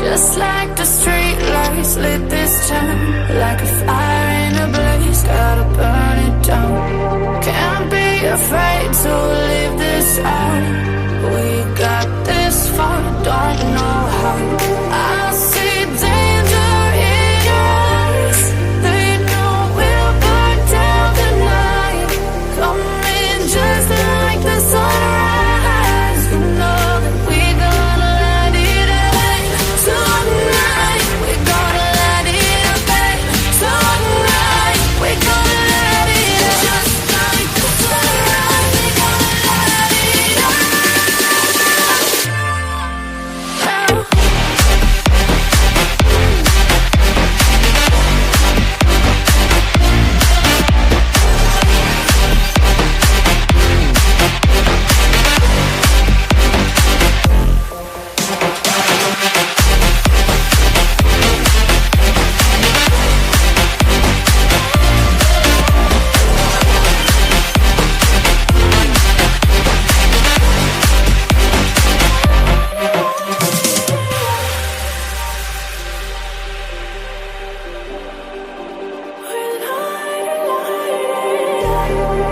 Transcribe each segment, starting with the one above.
Just like the street lights lit this town, like a fire in a blaze, gotta burn it down. Can't be afraid to leave this out. We got this far, don't know how. I see danger in your eyes. They know we'll burn down the night. Coming just like the sunrise. You know that we gonna let it out. Tonight, we gonna let it out. Tonight, we gonna let it out. Just like the sunrise, we gonna let it out.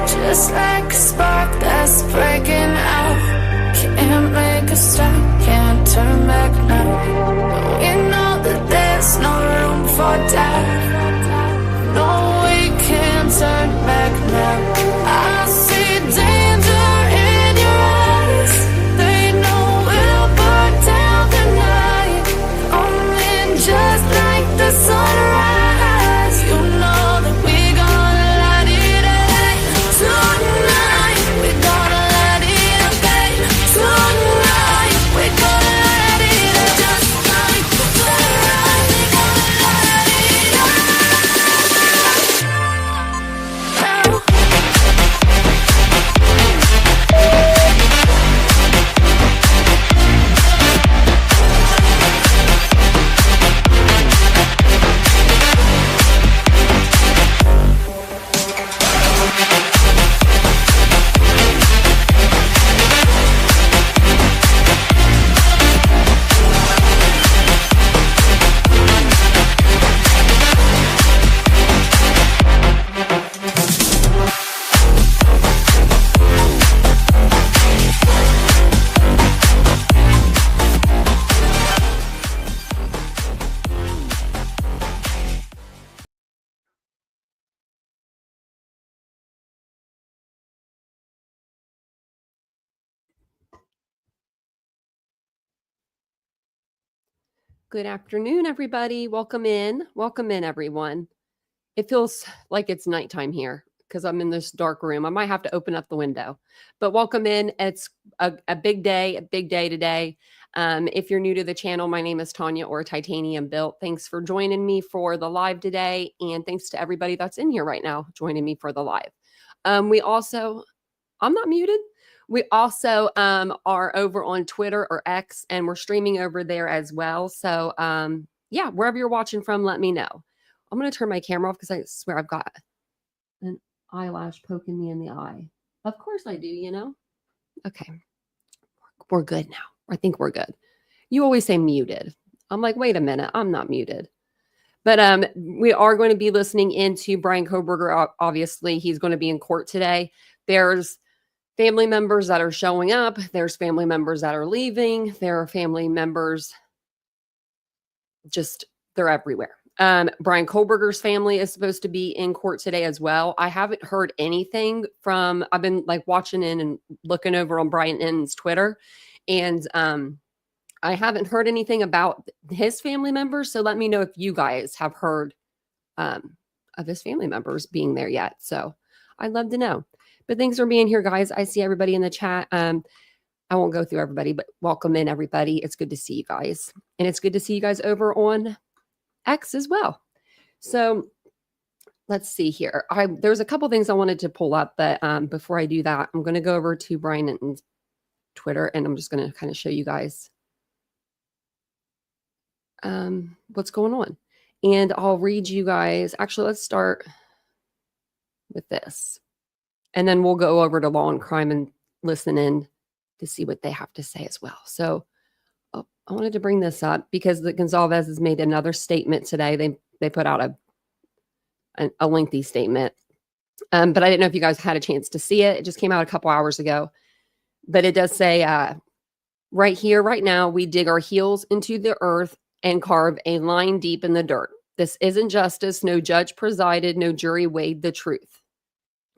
Just like a spark that's breaking out. Can't make a stop, can't turn back now. We know that there's no room for doubt. No, we can't turn back now. I see danger in your eyes. They know we'll burn down the night. Coming just like the sunrise. You know that we gonna let it out. Tonight, we gonna let it out. Tonight, we gonna let it out. Just like the sunrise, we gonna let it out. Good afternoon, everybody. Welcome in. Welcome in, everyone. It feels like it's nighttime here because I'm in this dark room. I might have to open up the window, but welcome in. It's a big day today. If you're new to the channel, my name is Tanya, or Titanium Built. Thanks for joining me for the live today. And thanks to everybody that's in here right now joining me for the live. I'm not muted. We also are over on Twitter or X, and we're streaming over there as well. So yeah, wherever you're watching from, let me know. I'm going to turn my camera off because I swear I've got an eyelash poking me in the eye. Of course I do, you know? Okay. We're good now. I think we're good. You always say muted. I'm like, wait a minute. I'm not muted. But we are going to be listening into Bryan Kohberger. Obviously, he's going to be in court today. There's family members that are showing up. There's family members that are leaving. There are family members they're everywhere. Bryan Kohberger's family is supposed to be in court today as well. I haven't heard anything I've been like watching in and looking over on Bryan N's Twitter, and I haven't heard anything about his family members. So let me know if you guys have heard of his family members being there yet. So I'd love to know. But thanks for being here, guys. I see everybody in the chat. I won't go through everybody, but welcome in, everybody. It's good to see you guys. And it's good to see you guys over on X as well. So let's see here. There's a couple things I wanted to pull up, but before I do that, I'm going to go over to Bryan and Twitter, and I'm just going to kind of show you guys what's going on. And I'll read you guys. Actually, let's start with this. And then we'll go over to Law and Crime and listen in to see what they have to say as well. So, oh, I wanted to bring this up because the Gonzalez has made another statement today. They put out a lengthy statement, but I didn't know if you guys had a chance to see it. It just came out a couple hours ago, but it does say right here, right now, we dig our heels into the earth and carve a line deep in the dirt. This isn't justice. No judge presided. No jury weighed the truth.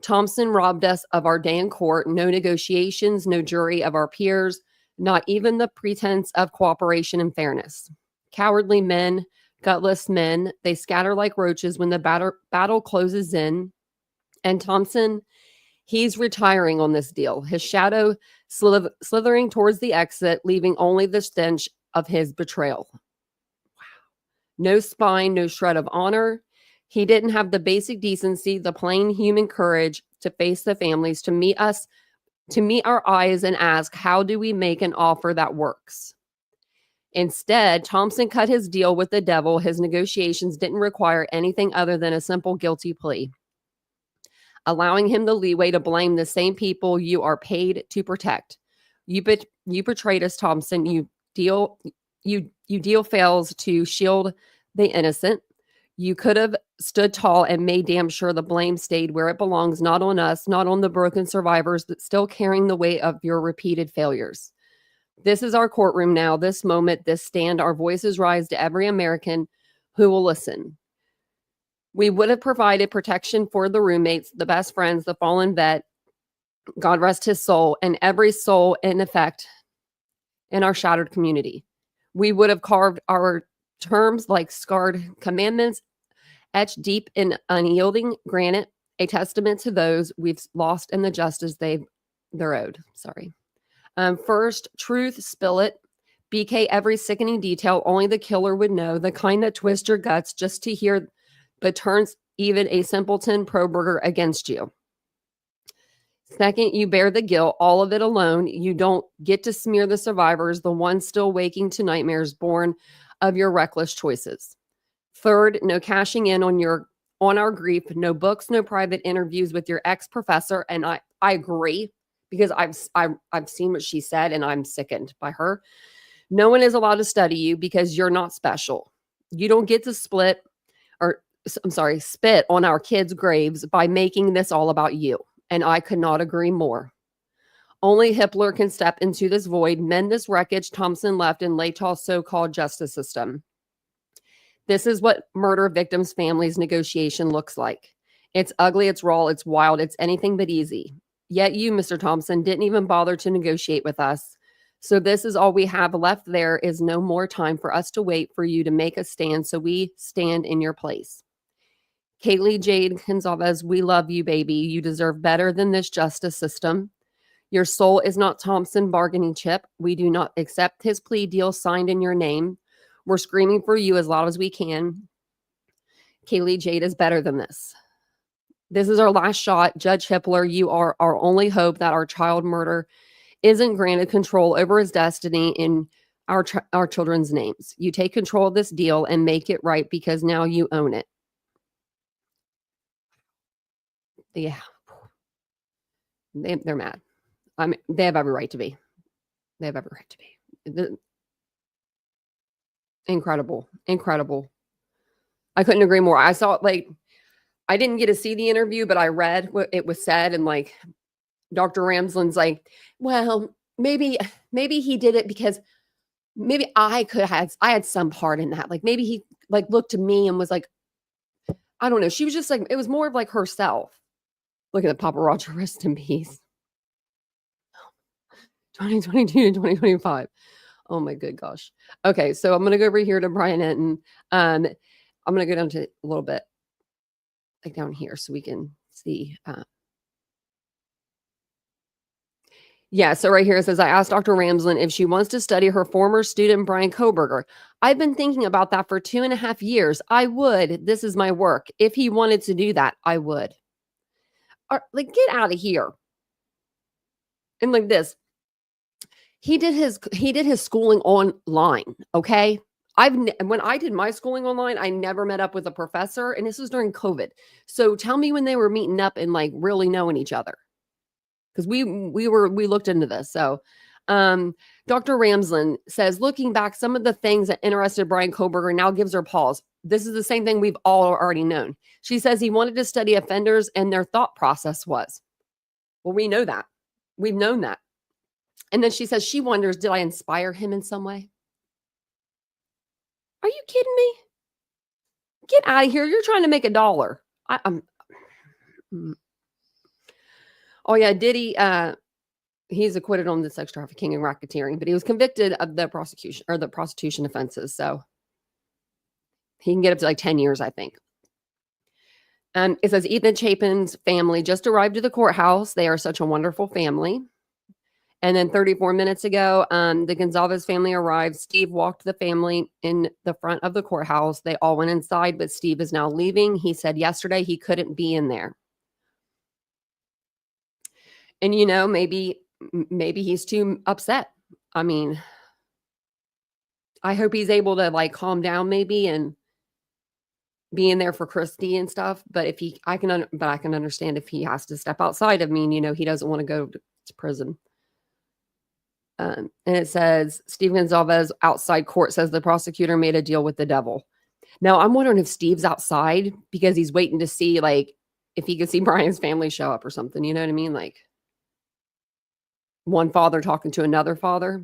Thompson robbed us of our day in court. No negotiations. No jury of our peers. Not even the pretense of cooperation and fairness. Cowardly men, gutless men, they scatter like roaches when the battle closes in. And Thompson, he's retiring on this deal. His shadow slithering towards the exit, leaving only the stench of his betrayal. Wow. No spine, no shred of honor. He didn't have the basic decency, the plain human courage to face the families, to meet our eyes and ask, how do we make an offer that works? Instead, Thompson cut his deal with the devil. His negotiations didn't require anything other than a simple guilty plea, allowing him the leeway to blame the same people you are paid to protect. You betrayed us, Thompson. You deal fails to shield the innocent. You could have stood tall and made damn sure the blame stayed where it belongs, not on us, not on the broken survivors, but still carrying the weight of your repeated failures. This is our courtroom now, this moment, this stand. Our voices rise to every American who will listen. We would have provided protection for the roommates, the best friends, the fallen vet, God rest his soul, and every soul in effect in our shattered community. We would have carved our terms like scarred commandments, etched deep in unyielding granite, a testament to those we've lost and the justice they're owed. Sorry. First, truth, spill it. BK every sickening detail only the killer would know, the kind that twists your guts just to hear, but turns even a simpleton Kohberger against you. Second, you bear the guilt, all of it alone. You don't get to smear the survivors, the ones still waking to nightmares born of your reckless choices. Third, no cashing in on our grief, no books, no private interviews with your ex-professor. And I agree, because I've seen what she said and I'm sickened by her. No one is allowed to study you because you're not special. You don't get to spit on our kids' graves by making this all about you. And I could not agree more. Only Hitler can step into this void, mend this wreckage Thompson left in Lataw's so-called justice system. This is what murder victims' families' negotiation looks like. It's ugly, it's raw, it's wild, it's anything but easy. Yet you, Mr. Thompson, didn't even bother to negotiate with us. So this is all we have left. There is no more time for us to wait for you to make a stand, so we stand in your place. Kaylee Jade Gonzalez, we love you, baby. You deserve better than this justice system. Your soul is not Thompson bargaining chip. We do not accept his plea deal signed in your name. We're screaming for you as loud as we can. Kaylee Jade is better than this. This is our last shot. Judge Hitler, you are our only hope that our child murder isn't granted control over his destiny in our children's names. You take control of this deal and make it right because now you own it. Yeah. They're mad. I mean, they have every right to be. They have every right to be. Incredible. Incredible. I couldn't agree more. I saw it, I didn't get to see the interview, but I read what it was said. And Dr. Ramsland's like, well, maybe he did it because maybe I had some part in that. Maybe he looked to me and was like, I don't know. She was just it was more of herself. Look at the Papa Roger, rest in peace. 2022 to 2025. Oh my good gosh. Okay, so I'm going to go over here to Bryan Enton. I'm going to go down to a little bit down here so we can see. Yeah, so right here it says, I asked Dr. Ramsland if she wants to study her former student, Bryan Kohberger. I've been thinking about that for 2.5 years. I would. This is my work. If he wanted to do that, I would. Get out of here. And this. He did his schooling online, okay? When I did my schooling online, I never met up with a professor, and this was during COVID. So tell me when they were meeting up and really knowing each other. Because we looked into this. So Dr. Ramsland says, looking back, some of the things that interested Bryan Kohberger now gives her pause. This is the same thing we've all already known. She says he wanted to study offenders and their thought process was. Well, we know that. We've known that. And then she says she wonders, did I inspire him in some way? Are you kidding me? Get out of here. You're trying to make $1. Oh, yeah. Diddy, he's acquitted on the sex trafficking and racketeering, but he was convicted of the prostitution offenses. So he can get up to like 10 years, I think. It says Ethan Chapin's family just arrived at the courthouse. They are such a wonderful family. And then 34 minutes ago, the Gonzalez family arrived. Steve walked the family in the front of the courthouse. They all went inside, but Steve is now leaving. He said yesterday he couldn't be in there. And, you know, maybe he's too upset. I mean, I hope he's able to like calm down maybe and be in there for Christy and stuff. But I can understand if he has to step outside. I mean, you know, he doesn't want to go to prison. And it says, Steve Gonzalez outside court says the prosecutor made a deal with the devil. Now, I'm wondering if Steve's outside because he's waiting to see, like, if he could see Bryan's family show up or something. You know what I mean? Like, one father talking to another father.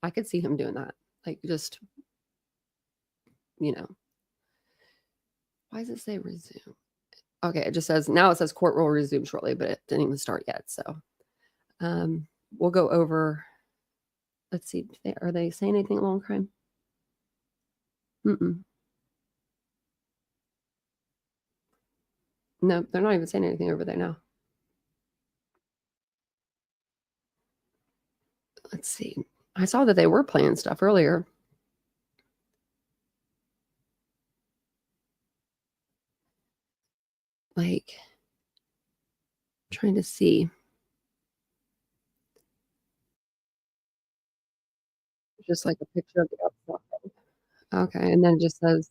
I could see him doing that. Like, just, you know. Why does it say resume? Okay, it just says, now it says court will resume shortly, but it didn't even start yet. So, we'll go over, let's see, are they saying anything along crime? No, they're not even saying anything over there now. Let's see. I saw that they were playing stuff earlier. Like, trying to see. Just like a picture of the outside. Okay, and then it just says,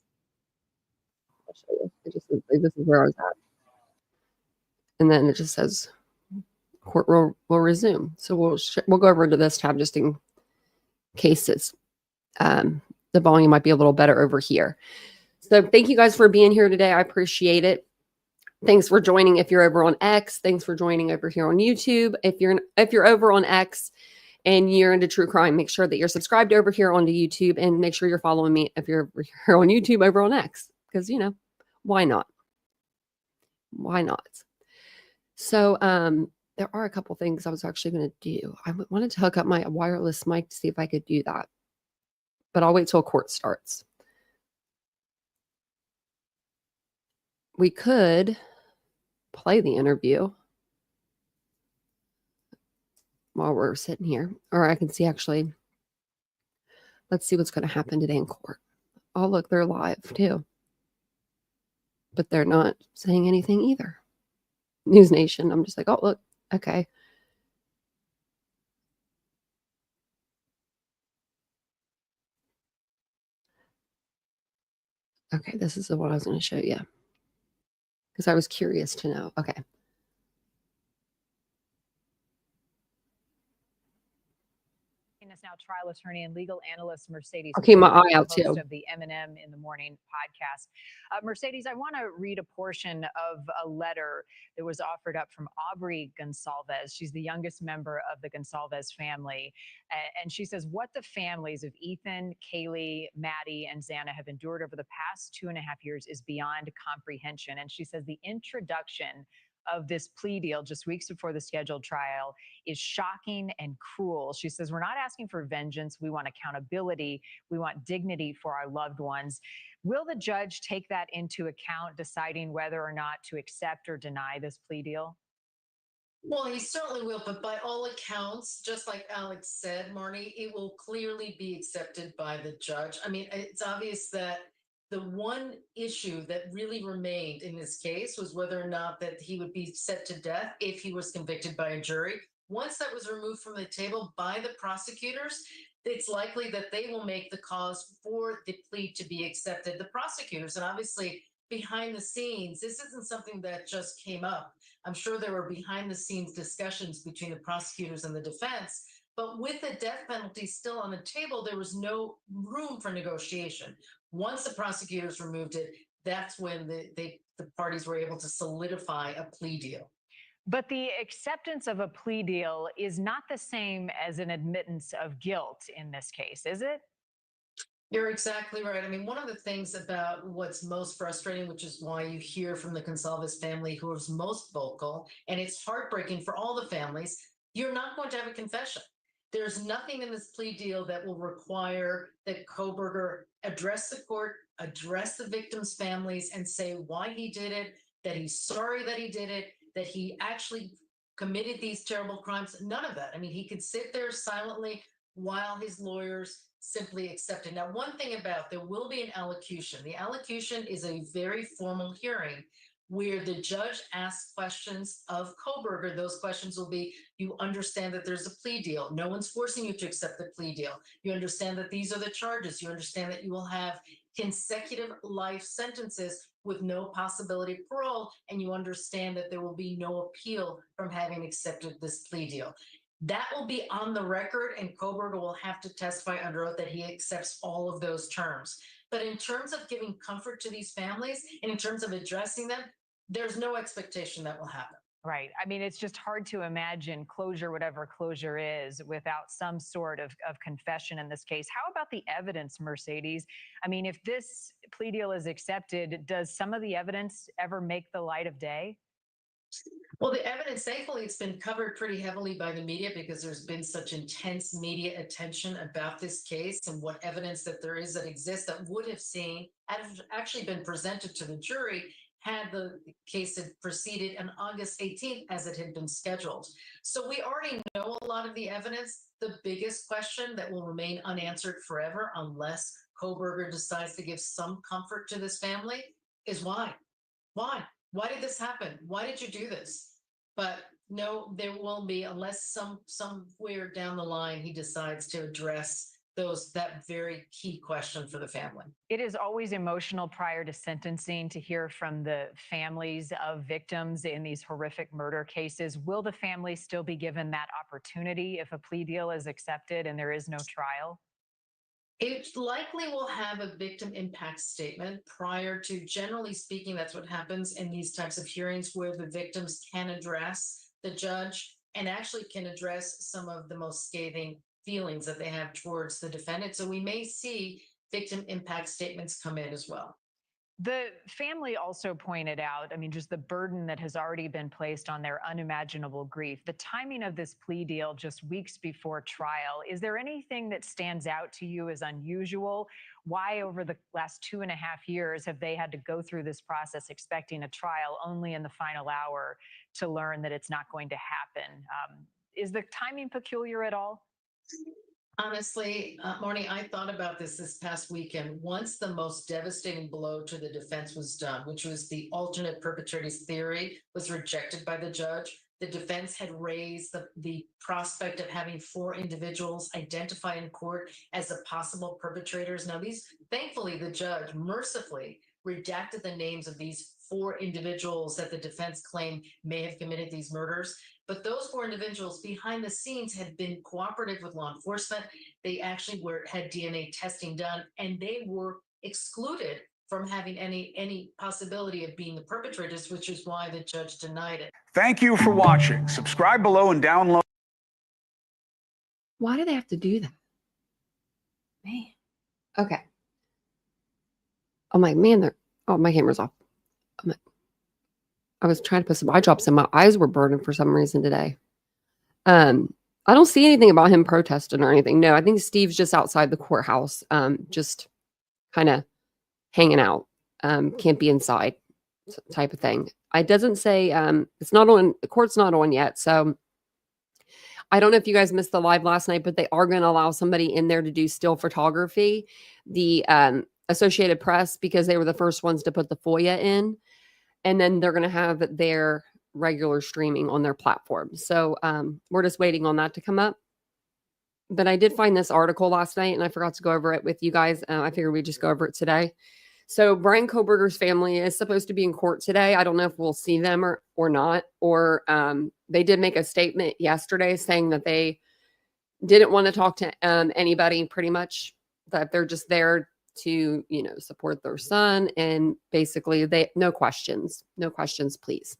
I'll show you. It just says, like, this is where I was at. And then it just says, court will resume. So we'll go over to this tab just in case it's the volume might be a little better over here. So thank you guys for being here today. I appreciate it. Thanks for joining if you're over on X. Thanks for joining over here on YouTube. If you're over on X and you're into true crime, make sure that you're subscribed over here onto YouTube and make sure you're following me if you're here on YouTube over on X. Because, you know, why not? Why not? So there are a couple things I was actually going to do. I wanted to hook up my wireless mic to see if I could do that. But I'll wait till court starts. We could play the interview while we're sitting here. Or I can see actually, let's see what's going to happen today in court. Oh, look, they're live too. But they're not saying anything either. News Nation, I'm just like, oh, look, okay. Okay, this is the one I was going to show you. Because I was curious to know. Okay. Is now trial attorney and legal analyst Mercedes. I'll keep my eye out too. Host of the M&M in the Morning podcast. Mercedes, I want to read a portion of a letter that was offered up from Aubrey Gonsalves. She's the youngest member of the Gonsalves family. And she says, what the families of Ethan, Kaylee, Maddie, and Xana have endured over the past 2.5 years is beyond comprehension. And she says the introduction of this plea deal just weeks before the scheduled trial is shocking and cruel. She says, we're not asking for vengeance. We want accountability. We want dignity for our loved ones. Will the judge take that into account, deciding whether or not to accept or deny this plea deal? Well, he certainly will, but by all accounts, just like Alex said, Marnie, it will clearly be accepted by the judge. I mean, it's obvious that the one issue that really remained in this case was whether or not that he would be set to death if he was convicted by a jury. Once that was removed from the table by the prosecutors, it's likely that they will make the cause for the plea to be accepted. The prosecutors, and obviously behind the scenes, this isn't something that just came up. I'm sure there were behind the scenes discussions between the prosecutors and the defense But with the death penalty still on the table, there was no room for negotiation. Once the prosecutors removed it, that's when the parties were able to solidify a plea deal. But the acceptance of a plea deal is not the same as an admittance of guilt in this case, is it? You're exactly right. I mean, one of the things about what's most frustrating, which is why you hear from the Gonsalves family who is most vocal, and it's heartbreaking for all the families, you're not going to have a confession. There's nothing in this plea deal that will require that Kohberger address the court, address the victims' families, and say why he did it, that he's sorry that he did it, that he actually committed these terrible crimes. None of that. I mean, he could sit there silently while his lawyers simply accept it. Now, one thing about, there will be an allocution. The allocution is a very formal hearing where the judge asks questions of Kohberger. Those questions will be, you understand that there's a plea deal. No one's forcing you to accept the plea deal. You understand that these are the charges. You understand that you will have consecutive life sentences with no possibility of parole, and you understand that there will be no appeal from having accepted this plea deal. That will be on the record, and Kohberger will have to testify under oath that he accepts all of those terms. But in terms of giving comfort to these families and in terms of addressing them, there's no expectation that will happen. Right. I mean, it's just hard to imagine closure, whatever closure is, without some sort of confession in this case. How about the evidence, Mercedes? I mean, if this plea deal is accepted, does some of the evidence ever make the light of day? Well, the evidence, thankfully, it's been covered pretty heavily by the media because there's been such intense media attention about this case and what evidence that there is that exists that would have actually been presented to the jury had the case had proceeded on August 18th as it had been scheduled. So we already know a lot of the evidence. The biggest question that will remain unanswered forever, unless Kohberger decides to give some comfort to this family, is why? Why? Why did this happen? Why did you do this? But no, there will be, unless somewhere down the line he decides to address that very key question for the family. It is always emotional prior to sentencing to hear from the families of victims in these horrific murder cases. Will the family still be given that opportunity if a plea deal is accepted and there is no trial? It likely will have a victim impact statement prior to, generally speaking, that's what happens in these types of hearings where the victims can address the judge and actually can address some of the most scathing feelings that they have towards the defendant. So we may see victim impact statements come in as well. The family also pointed out, I mean, just the burden that has already been placed on their unimaginable grief. The timing of this plea deal just weeks before trial. Is there anything that stands out to you as unusual? Why over the last 2.5 years have they had to go through this process expecting a trial only in the final hour to learn that it's not going to happen? Is the timing peculiar at all? Honestly, Marnie, I thought about this past weekend. Once the most devastating blow to the defense was done, which was the alternate perpetrators theory, was rejected by the judge. The defense had raised the prospect of having 4 individuals identified in court as the possible perpetrators. Now, thankfully, the judge mercifully redacted the names of these 4 individuals that the defense claimed may have committed these murders. But those 4 individuals behind the scenes had been cooperative with law enforcement. They actually had DNA testing done, and they were excluded from having any possibility of being the perpetrators, which is why the judge denied it. Thank you for watching. Subscribe below and download. Why do they have to do that? Man. Okay. Oh my man, my camera's off. I was trying to put some eye drops in. My eyes were burning for some reason today. I don't see anything about him protesting or anything. No, I think Steve's just outside the courthouse, just kind of hanging out. Can't be inside type of thing. It doesn't say, it's not on, the court's not on yet. So I don't know if you guys missed the live last night, but they are going to allow somebody in there to do still photography. The Associated Press, because they were the first ones to put the FOIA in. And then they're going to have their regular streaming on their platform. So we're just waiting on that to come up. But I did find this article last night, and I forgot to go over it with you guys. I figured we'd just go over it today. So Bryan Kohberger's family is supposed to be in court today. I don't know if we'll see them or not. Or they did make a statement yesterday saying that they didn't want to talk to anybody, pretty much, that they're just there to, support their son. And basically no questions, please.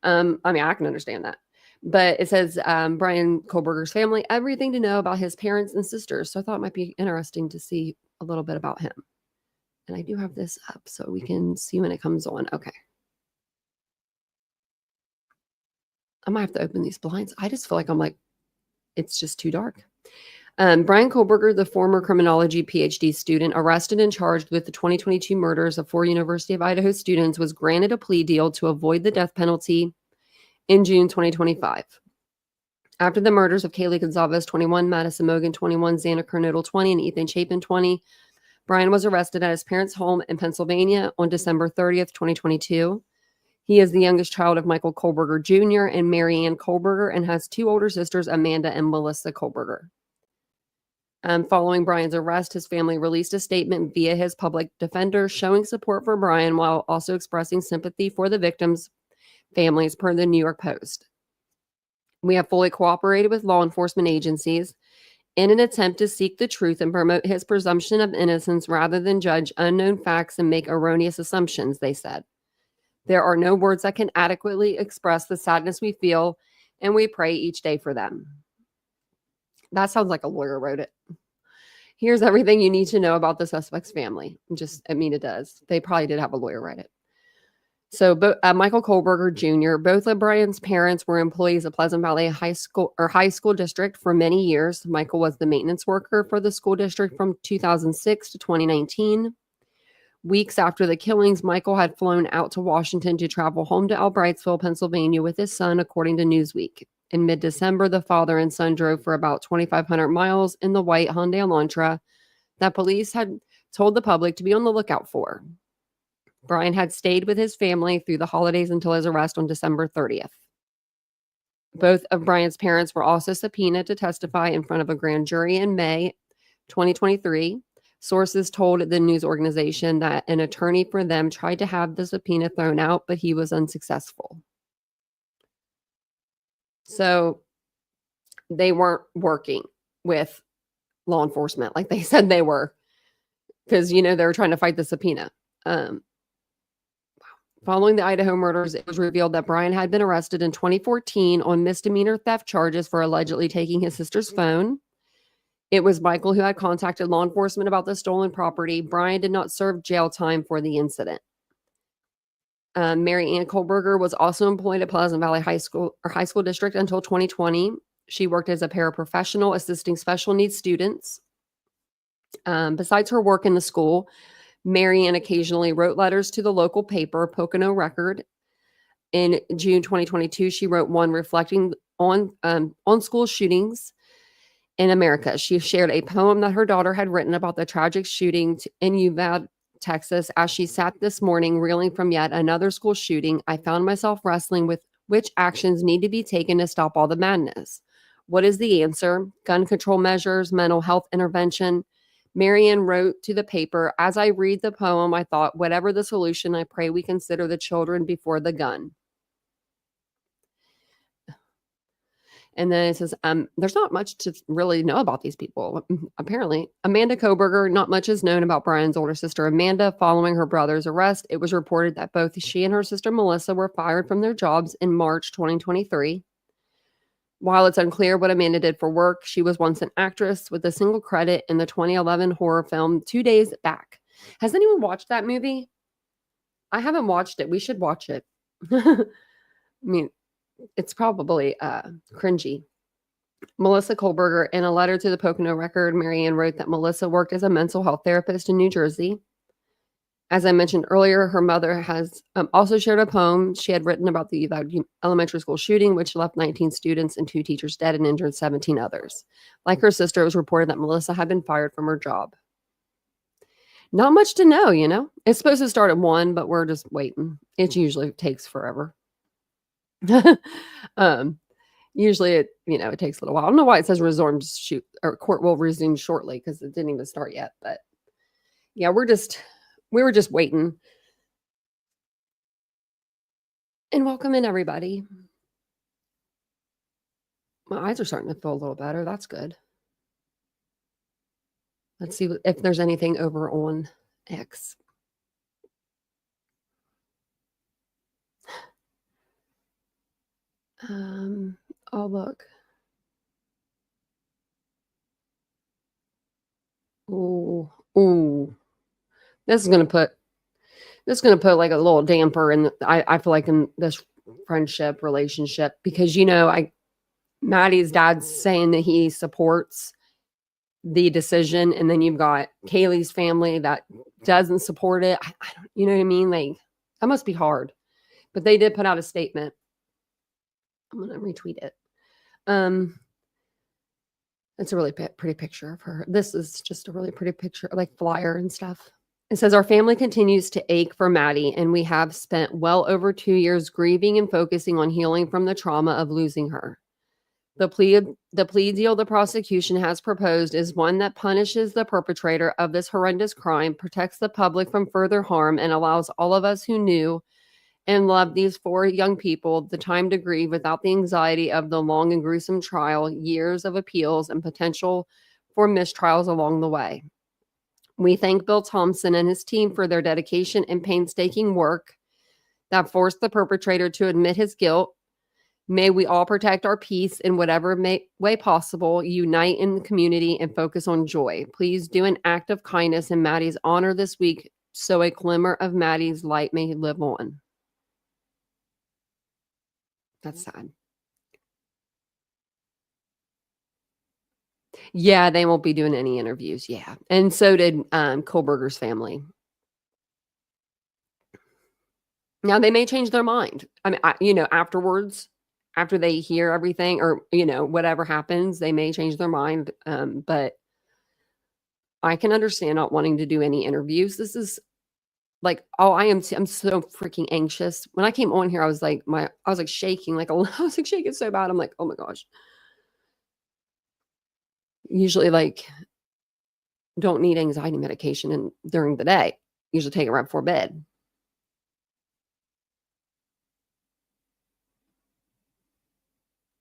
I mean, I can understand that. But it says Bryan Kohberger's family, everything to know about his parents and sisters. So I thought it might be interesting to see a little bit about him. And I do have this up so we can see when it comes on. Okay. I might have to open these blinds. I just feel like it's just too dark. Bryan Kohberger, the former criminology PhD student arrested and charged with the 2022 murders of 4 University of Idaho students, was granted a plea deal to avoid the death penalty in June 2025. After the murders of Kaylee Gonzalez, 21, Madison Mogan, 21, Xana Kernodle, 20, and Ethan Chapin, 20, Bryan was arrested at his parents' home in Pennsylvania on December 30th, 2022. He is the youngest child of Michael Kohberger Jr. and Mary Ann Kohberger, and has 2 older sisters, Amanda and Melissa Kohberger. Following Bryan's arrest, his family released a statement via his public defender showing support for Bryan while also expressing sympathy for the victims' families, per the New York Post. We have fully cooperated with law enforcement agencies in an attempt to seek the truth and promote his presumption of innocence rather than judge unknown facts and make erroneous assumptions, they said. There are no words that can adequately express the sadness we feel, and we pray each day for them. That sounds like a lawyer wrote it. Here's everything you need to know about the suspect's family. It does. They probably did have a lawyer write it. So Michael Kohberger Jr., both of Bryan's parents were employees of Pleasant Valley High School District for many years. Michael was the maintenance worker for the school district from 2006 to 2019. Weeks after the killings, Michael had flown out to Washington to travel home to Albrightsville, Pennsylvania with his son, according to Newsweek. In mid-December, the father and son drove for about 2,500 miles in the white Hyundai Elantra that police had told the public to be on the lookout for. Bryan had stayed with his family through the holidays until his arrest on December 30th. Both of Bryan's parents were also subpoenaed to testify in front of a grand jury in May 2023. Sources told the news organization that an attorney for them tried to have the subpoena thrown out, but he was unsuccessful. So they weren't working with law enforcement like they said they were, because, they were trying to fight the subpoena. Following the Idaho murders, it was revealed that Bryan had been arrested in 2014 on misdemeanor theft charges for allegedly taking his sister's phone. It was Michael who had contacted law enforcement about the stolen property. Bryan did not serve jail time for the incident. Mary Ann Kohberger was also employed at Pleasant Valley High School District until 2020. She worked as a paraprofessional assisting special needs students. Besides her work in the school, Mary Ann occasionally wrote letters to the local paper, Pocono Record. In June 2022, she wrote one reflecting on school shootings in America. She shared a poem that her daughter had written about the tragic shooting in Uvalde, Texas. As she sat this morning reeling from yet another school shooting, I found myself wrestling with which actions need to be taken to stop all the madness. What is the answer? Gun control measures, mental health intervention. Mary Ann wrote to the paper, as I read the poem, I thought, whatever the solution, I pray we consider the children before the gun. And then it says, there's not much to really know about these people. Apparently, Amanda Kohberger, not much is known about Bryan's older sister, Amanda. Following her brother's arrest, it was reported that both she and her sister, Melissa, were fired from their jobs in March 2023. While it's unclear what Amanda did for work, she was once an actress with a single credit in the 2011 horror film 2 Days Back. Has anyone watched that movie? I haven't watched it. We should watch it. I mean, it's probably cringy. Melissa Kohberger, in a letter to the Pocono Record, Mary Ann wrote that Melissa worked as a mental health therapist in New Jersey. As I mentioned earlier, her mother has also shared a poem she had written about the Uvalde elementary school shooting, which left 19 students and 2 teachers dead and injured 17 others. Like her sister, it was reported that Melissa had been fired from her job. Not much to know, It's supposed to start at 1, but we're just waiting. It usually takes forever. Usually it takes a little while. I don't know why it says court will resume shortly, because it didn't even start yet. But yeah, we were just waiting. And welcome in, everybody. My eyes are starting to feel a little better. That's good. Let's see if there's anything over on X. Oh, look. Ooh. This is going to put like a little damper in, I feel like, in this friendship relationship, because, Maddie's dad's saying that he supports the decision, and then you've got Kaylee's family that doesn't support it. I don't, you know what I mean? Like, that must be hard. But they did put out a statement. I'm going to retweet it. It's a really pretty picture of her. This is just a really pretty picture, like flyer and stuff. It says, our family continues to ache for Maddie, and we have spent well over 2 years grieving and focusing on healing from the trauma of losing her. The plea deal the prosecution has proposed is one that punishes the perpetrator of this horrendous crime, protects the public from further harm, and allows all of us who knew and loved these 4 young people the time to grieve without the anxiety of the long and gruesome trial, years of appeals, and potential for mistrials along the way. We thank Bill Thompson and his team for their dedication and painstaking work that forced the perpetrator to admit his guilt. May we all protect our peace in whatever way possible, unite in the community, and focus on joy. Please do an act of kindness in Maddie's honor this week so a glimmer of Maddie's light may live on. That's sad. Yeah, they won't be doing any interviews. Yeah. And so did Kohberger's family. Now, they may change their mind. I mean, afterwards, after they hear everything, or, whatever happens, they may change their mind. But I can understand not wanting to do any interviews. This is like, I'm so freaking anxious. When I came on here, I was like shaking, I was like shaking so bad. I'm like, oh my gosh. Usually, don't need anxiety medication during the day. Usually take it right before bed.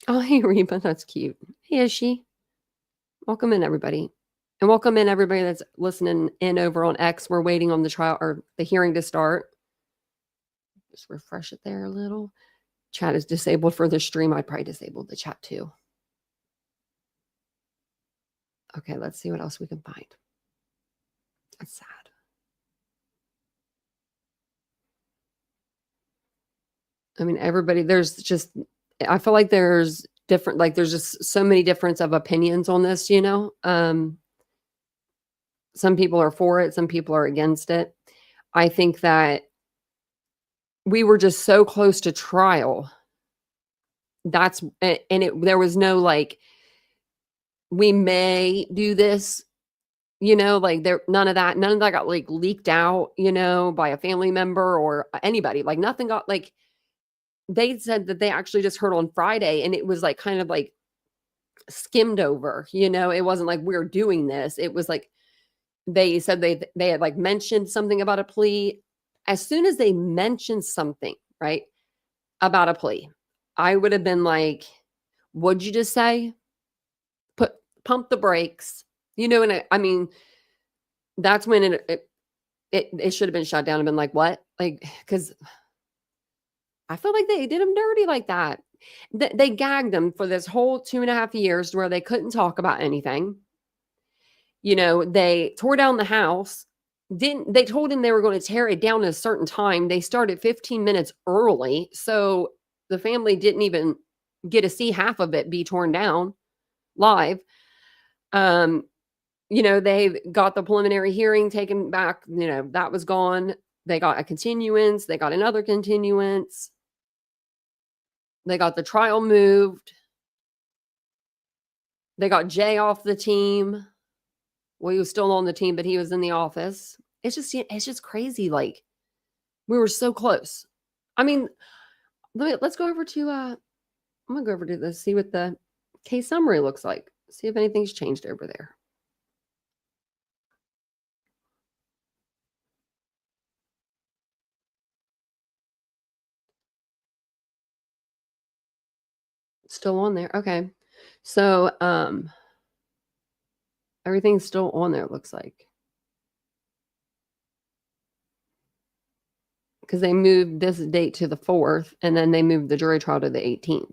Oh, hey, Reba, that's cute. Hey, is she? Welcome in, everybody. And welcome in everybody that's listening in over on X. We're waiting on the trial or the hearing to start. Just refresh it there a little. Chat is disabled for the stream. I probably disabled the chat too. Okay, let's see what else we can find. That's sad. I mean, everybody, I feel like there's different, there's just so many difference of opinions on this, some people are for it, some people are against it. I think that we were just so close to trial. There was no we may do this, none of that got leaked out, by a family member or anybody. Nothing got they said that they actually just heard on Friday, and it was kind of skimmed over, it wasn't like we're doing this. It was they said they had mentioned something about a plea. As soon as they mentioned something, right, about a plea, I would have been like, what'd you just say? Pump the brakes, and I mean, that's when it should have been shut down and been like, what? Because I feel like they did them dirty like that. They gagged them for this whole 2.5 years where they couldn't talk about anything. They tore down the house. They told him they were going to tear it down at a certain time. They started 15 minutes early. So the family didn't even get to see half of it be torn down live. They got the preliminary hearing taken back. That was gone. They got a continuance. They got another continuance. They got the trial moved. They got Jay off the team. Well, he was still on the team, but he was in the office. It's just crazy. We were so close. I mean, let's go over to, I'm going to go over to this, see what the case summary looks like. See if anything's changed over there. Still on there. Okay. So everything's still on there, it looks like. Because they moved this date to the 4th, and then they moved the jury trial to the 18th.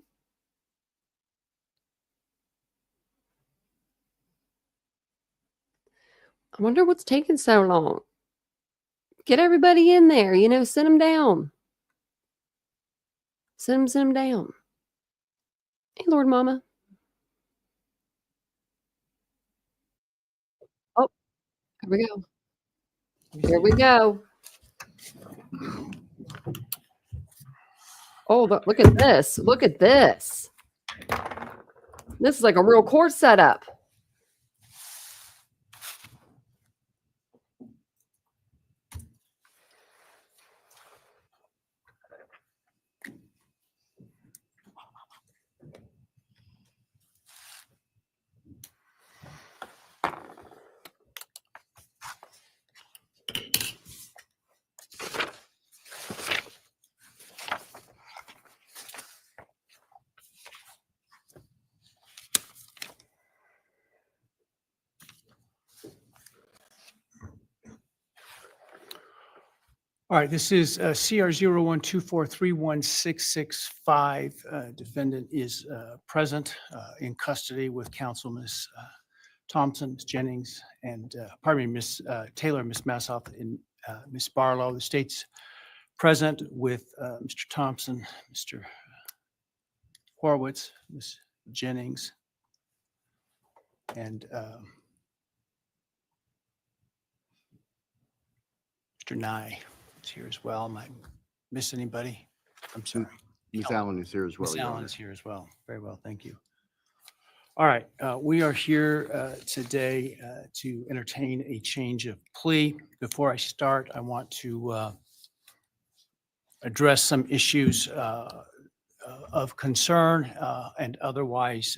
I wonder what's taking so long. Get everybody in there, you know, send them down. Send them down. Hey, Lord Mama. Oh, here we go. Here we go. Oh, look at this. Look at this. This is like a real court setup. All right, this is CR 0124316665. Defendant is present in custody with counsel, Ms. Thompson, Ms. Jennings, and pardon me, Ms. Taylor, Ms. Massoff, and Ms. Barlow. The state's present with Mr. Thompson, Mr. Horowitz, Ms. Jennings, and Mr. Nye. Here as well. Am I miss anybody? I'm sorry. Ms. Allen is here as well. Ms. Your Allen Honor. is here as well. Very well, thank you. All right, we are here today to entertain a change of plea. Before I start, I want to address some issues of concern and otherwise.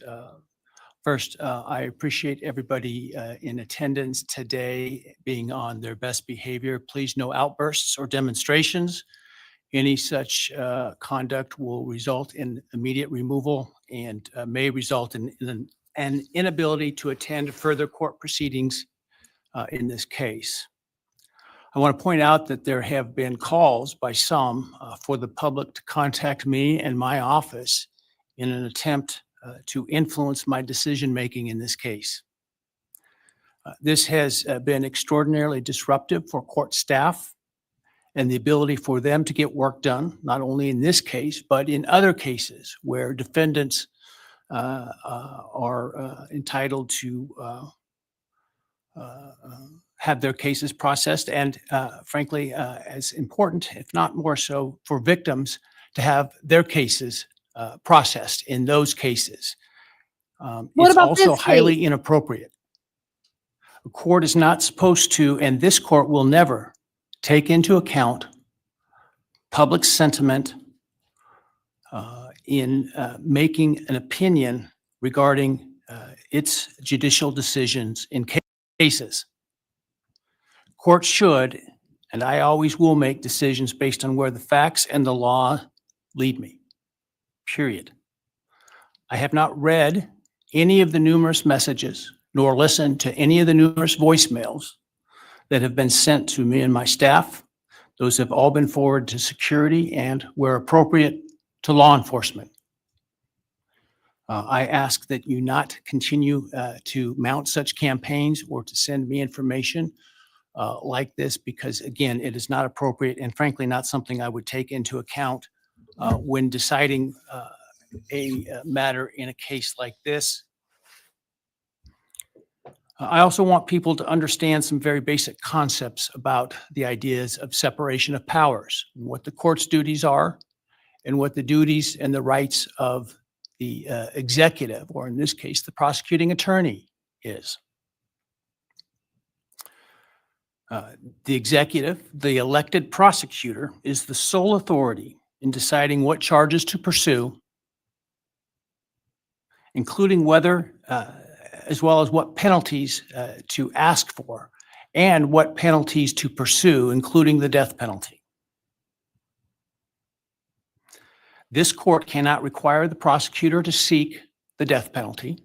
First, I appreciate everybody in attendance today being on their best behavior. Please, no outbursts or demonstrations. Any such conduct will result in immediate removal and may result in an inability to attend further court proceedings in this case. I want to point out that there have been calls by some for the public to contact me and my office in an attempt to influence my decision-making in this case. This has been extraordinarily disruptive for court staff and the ability for them to get work done, not only in this case, but in other cases where defendants are entitled to have their cases processed and frankly, as important, if not more so, for victims to have their cases processed in those cases. What It's about also this highly case? inappropriate. A court is not supposed to, and this court will never take into account public sentiment in making an opinion regarding its judicial decisions in cases. Courts should, and I always will, make decisions based on where the facts and the law lead me. Period. I have not read any of the numerous messages nor listened to any of the numerous voicemails that have been sent to me and my staff. Those have all been forwarded to security and, where appropriate, to law enforcement. I ask that you not continue to mount such campaigns or to send me information like this because, again, it is not appropriate and frankly not something I would take into account when deciding a matter in a case like this. I also want people to understand some very basic concepts about the ideas of separation of powers, what the court's duties are, and what the duties and the rights of the executive, or in this case, the prosecuting attorney, is. The executive, the elected prosecutor, is the sole authority in deciding what charges to pursue, including whether, as well as what penalties to ask for, and what penalties to pursue, including the death penalty. This court cannot require the prosecutor to seek the death penalty,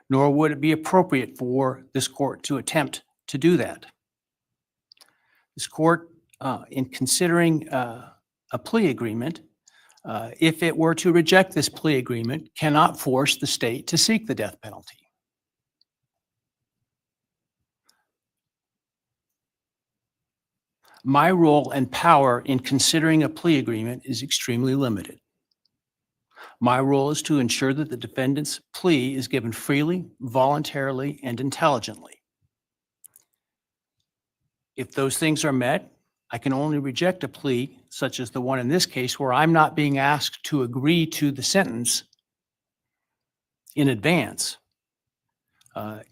nor would it be appropriate for this court to attempt to do that. This court, in considering a plea agreement, if it were to reject this plea agreement, cannot force the state to seek the death penalty. My role and power in considering a plea agreement is extremely limited. My role is to ensure that the defendant's plea is given freely, voluntarily, and intelligently. If those things are met, I can only reject a plea, such as the one in this case, where I'm not being asked to agree to the sentence in advance. I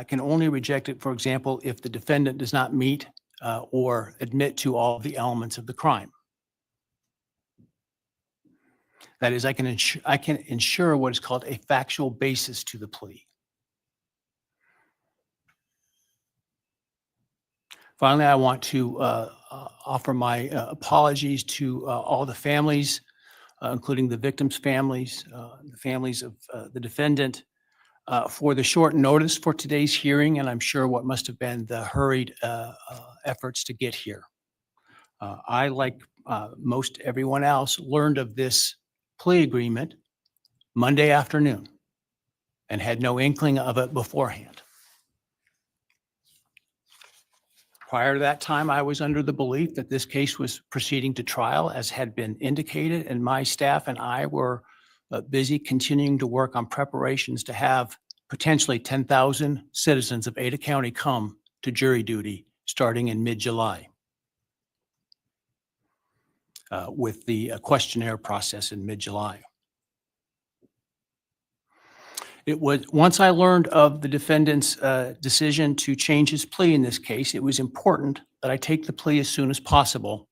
can only reject it, for example, if the defendant does not meet or admit to all of the elements of the crime. That is, I can ensure what is called a factual basis to the plea. Finally, I want to offer my apologies to all the families, including the victims' families, the families of the defendant, for the short notice for today's hearing, and I'm sure what must have been the hurried efforts to get here. I, like most everyone else, learned of this plea agreement Monday afternoon and had no inkling of it beforehand. Prior to that time, I was under the belief that this case was proceeding to trial, as had been indicated, and my staff and I were busy continuing to work on preparations to have potentially 10,000 citizens of Ada County come to jury duty starting in mid-July, with the questionnaire process in mid-July. It was, once I learned of the defendant's decision to change his plea in this case, it was important that I take the plea as soon as possible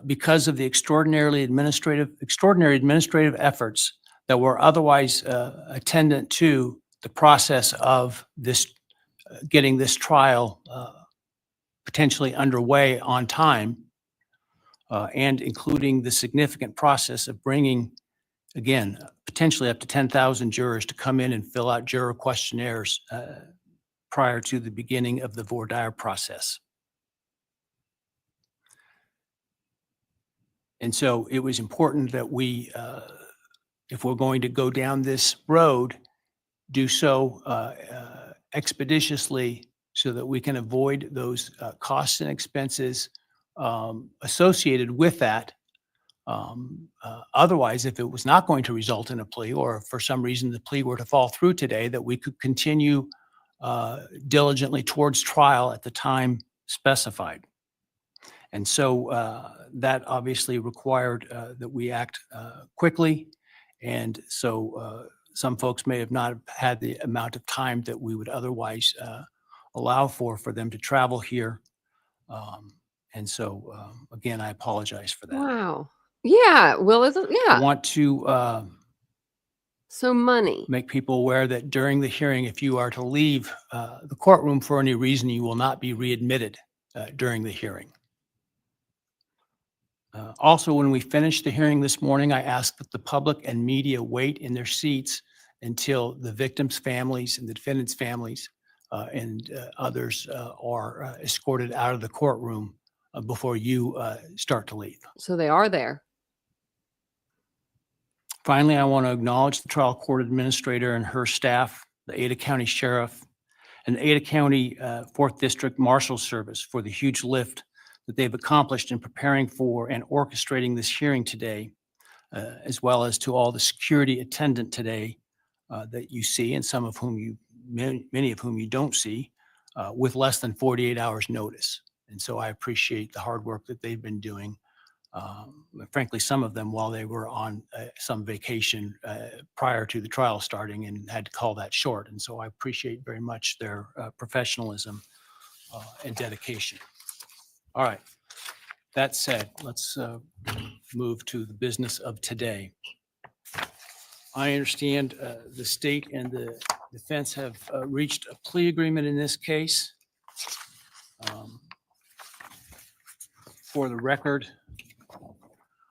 because of the extraordinary administrative efforts that were otherwise attendant to the process of this, getting this trial potentially underway on time, and including the significant process of bringing, again, potentially up to 10,000 jurors to come in and fill out juror questionnaires prior to the beginning of the voir dire process. And so it was important that we, if we're going to go down this road, do so expeditiously so that we can avoid those costs and expenses associated with that. Otherwise, if it was not going to result in a plea, or if for some reason the plea were to fall through today, that we could continue diligently towards trial at the time specified. And so that obviously required that we act quickly. And so some folks may have not had the amount of time that we would otherwise allow for them to travel here. And so, again, I apologize for that. Wow. Yeah. Well, I want to so money. make people aware that during the hearing, if you are to leave the courtroom for any reason, you will not be readmitted during the hearing. Also, when we finish the hearing this morning, I ask that the public and media wait in their seats until the victims' families and the defendants' families and others are escorted out of the courtroom before you start to leave. So they are there. Finally, I want to acknowledge the trial court administrator and her staff, the Ada County Sheriff, and the Ada County 4th District Marshal Service for the huge lift that they've accomplished in preparing for and orchestrating this hearing today, as well as to all the security attendant today that you see, and some of whom many of whom you don't see, with less than 48 hours notice. And so I appreciate the hard work that they've been doing. Frankly, some of them while they were on some vacation prior to the trial starting and had to call that short. And so I appreciate very much their professionalism and dedication. All right. That said, let's move to the business of today. I understand the state and the defense have reached a plea agreement in this case. For the record,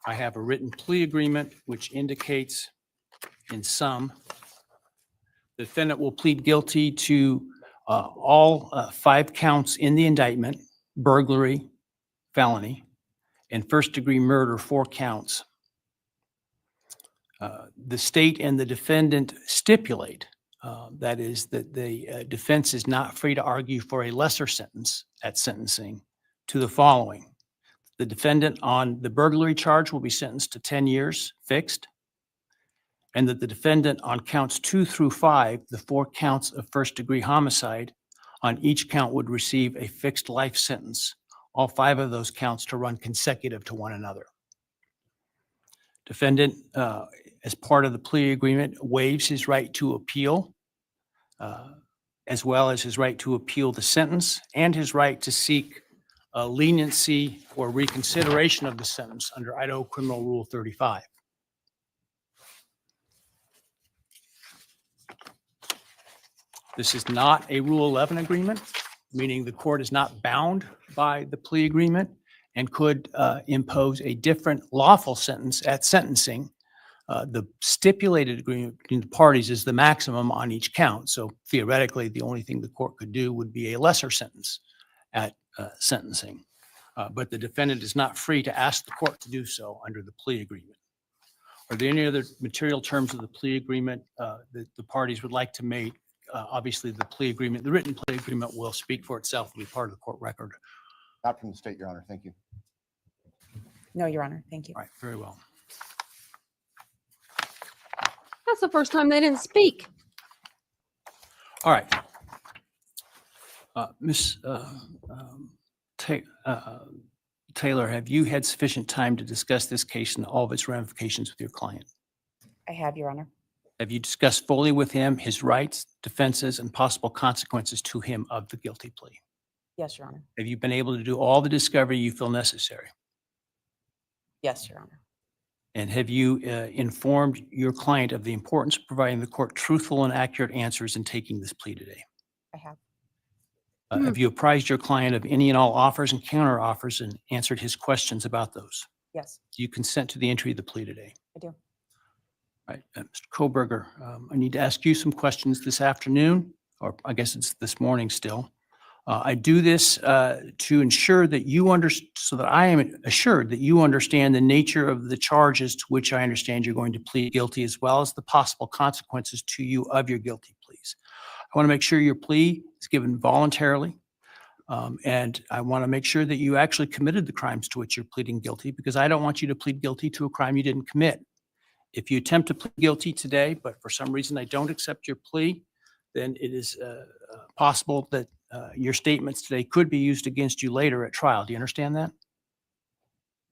I have a written plea agreement which indicates in sum, the defendant will plead guilty to all 5 counts in the indictment: burglary, felony, and first-degree murder, 4 counts. The state and the defendant stipulate, that is, that the defense is not free to argue for a lesser sentence at sentencing, to the following. The defendant on the burglary charge will be sentenced to 10 years fixed, and that the defendant on counts 2 through 5, the 4 counts of first-degree homicide, on each count would receive a fixed life sentence, all 5 of those counts to run consecutive to one another. Defendant, as part of the plea agreement, waives his right to appeal, as well as his right to appeal the sentence and his right to seek leniency or reconsideration of the sentence under Idaho Criminal Rule 35. This is not a Rule 11 agreement, meaning the court is not bound by the plea agreement and could impose a different lawful sentence at sentencing. The stipulated agreement between the parties is the maximum on each count. So theoretically, the only thing the court could do would be a lesser sentence at sentencing. But the defendant is not free to ask the court to do so under the plea agreement. Are there any other material terms of the plea agreement that the parties would like to make? Obviously, the plea agreement, the written plea agreement will speak for itself and be part of the court record. Not from the state, Your Honor. Thank you. No, Your Honor. Thank you. All right, very well. That's the first time they didn't speak. All right. Ms. Taylor, have you had sufficient time to discuss this case and all of its ramifications with your client? I have, Your Honor. Have you discussed fully with him his rights, defenses, and possible consequences to him of the guilty plea? Yes, Your Honor. Have you been able to do all the discovery you feel necessary? Yes, Your Honor. And have you informed your client of the importance of providing the court truthful and accurate answers in taking this plea today? I have. Have you apprised your client of any and all offers and counter offers and answered his questions about those? Yes, Do you consent to the entry of the plea today? I do. All right, Mr. Kohberger, I need to ask you some questions this afternoon, or I guess it's this morning still. I do this to ensure that you so that I am assured that you understand the nature of the charges to which I understand you're going to plead guilty, as well as the possible consequences to you of your guilty pleas. I want to make sure your plea is given voluntarily, and I want to make sure that you actually committed the crimes to which you're pleading guilty, because I don't want you to plead guilty to a crime you didn't commit. If you attempt to plead guilty today, but for some reason I don't accept your plea, then it is possible that your statements today could be used against you later at trial. Do you understand that?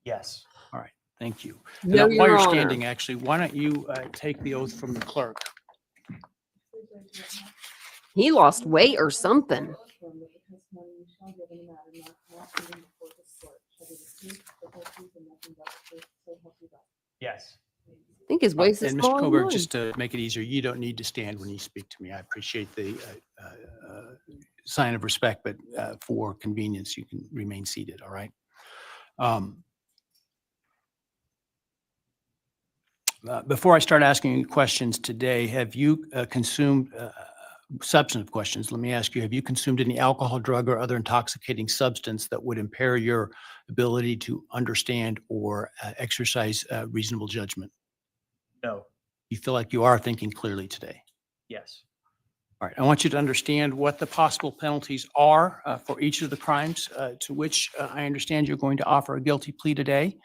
Yes. All right, thank you. No, And while Your you're Honor. standing, actually, why don't you take the oath from the clerk? He lost weight or something. Yes. I think his waist is And Mr. smaller than Kohberger, mine. just to make it easier, you don't need to stand when you speak to me. I appreciate the sign of respect, but for convenience, you can remain seated, all right? Before I start asking you questions today, have you consumed substantive questions? Let me ask you, have you consumed any alcohol, drug, or other intoxicating substance that would impair your ability to understand or exercise reasonable judgment? No. You feel like you are thinking clearly today? Yes. All right, I want you to understand what the possible penalties are for each of the crimes to which I understand you're going to offer a guilty plea today.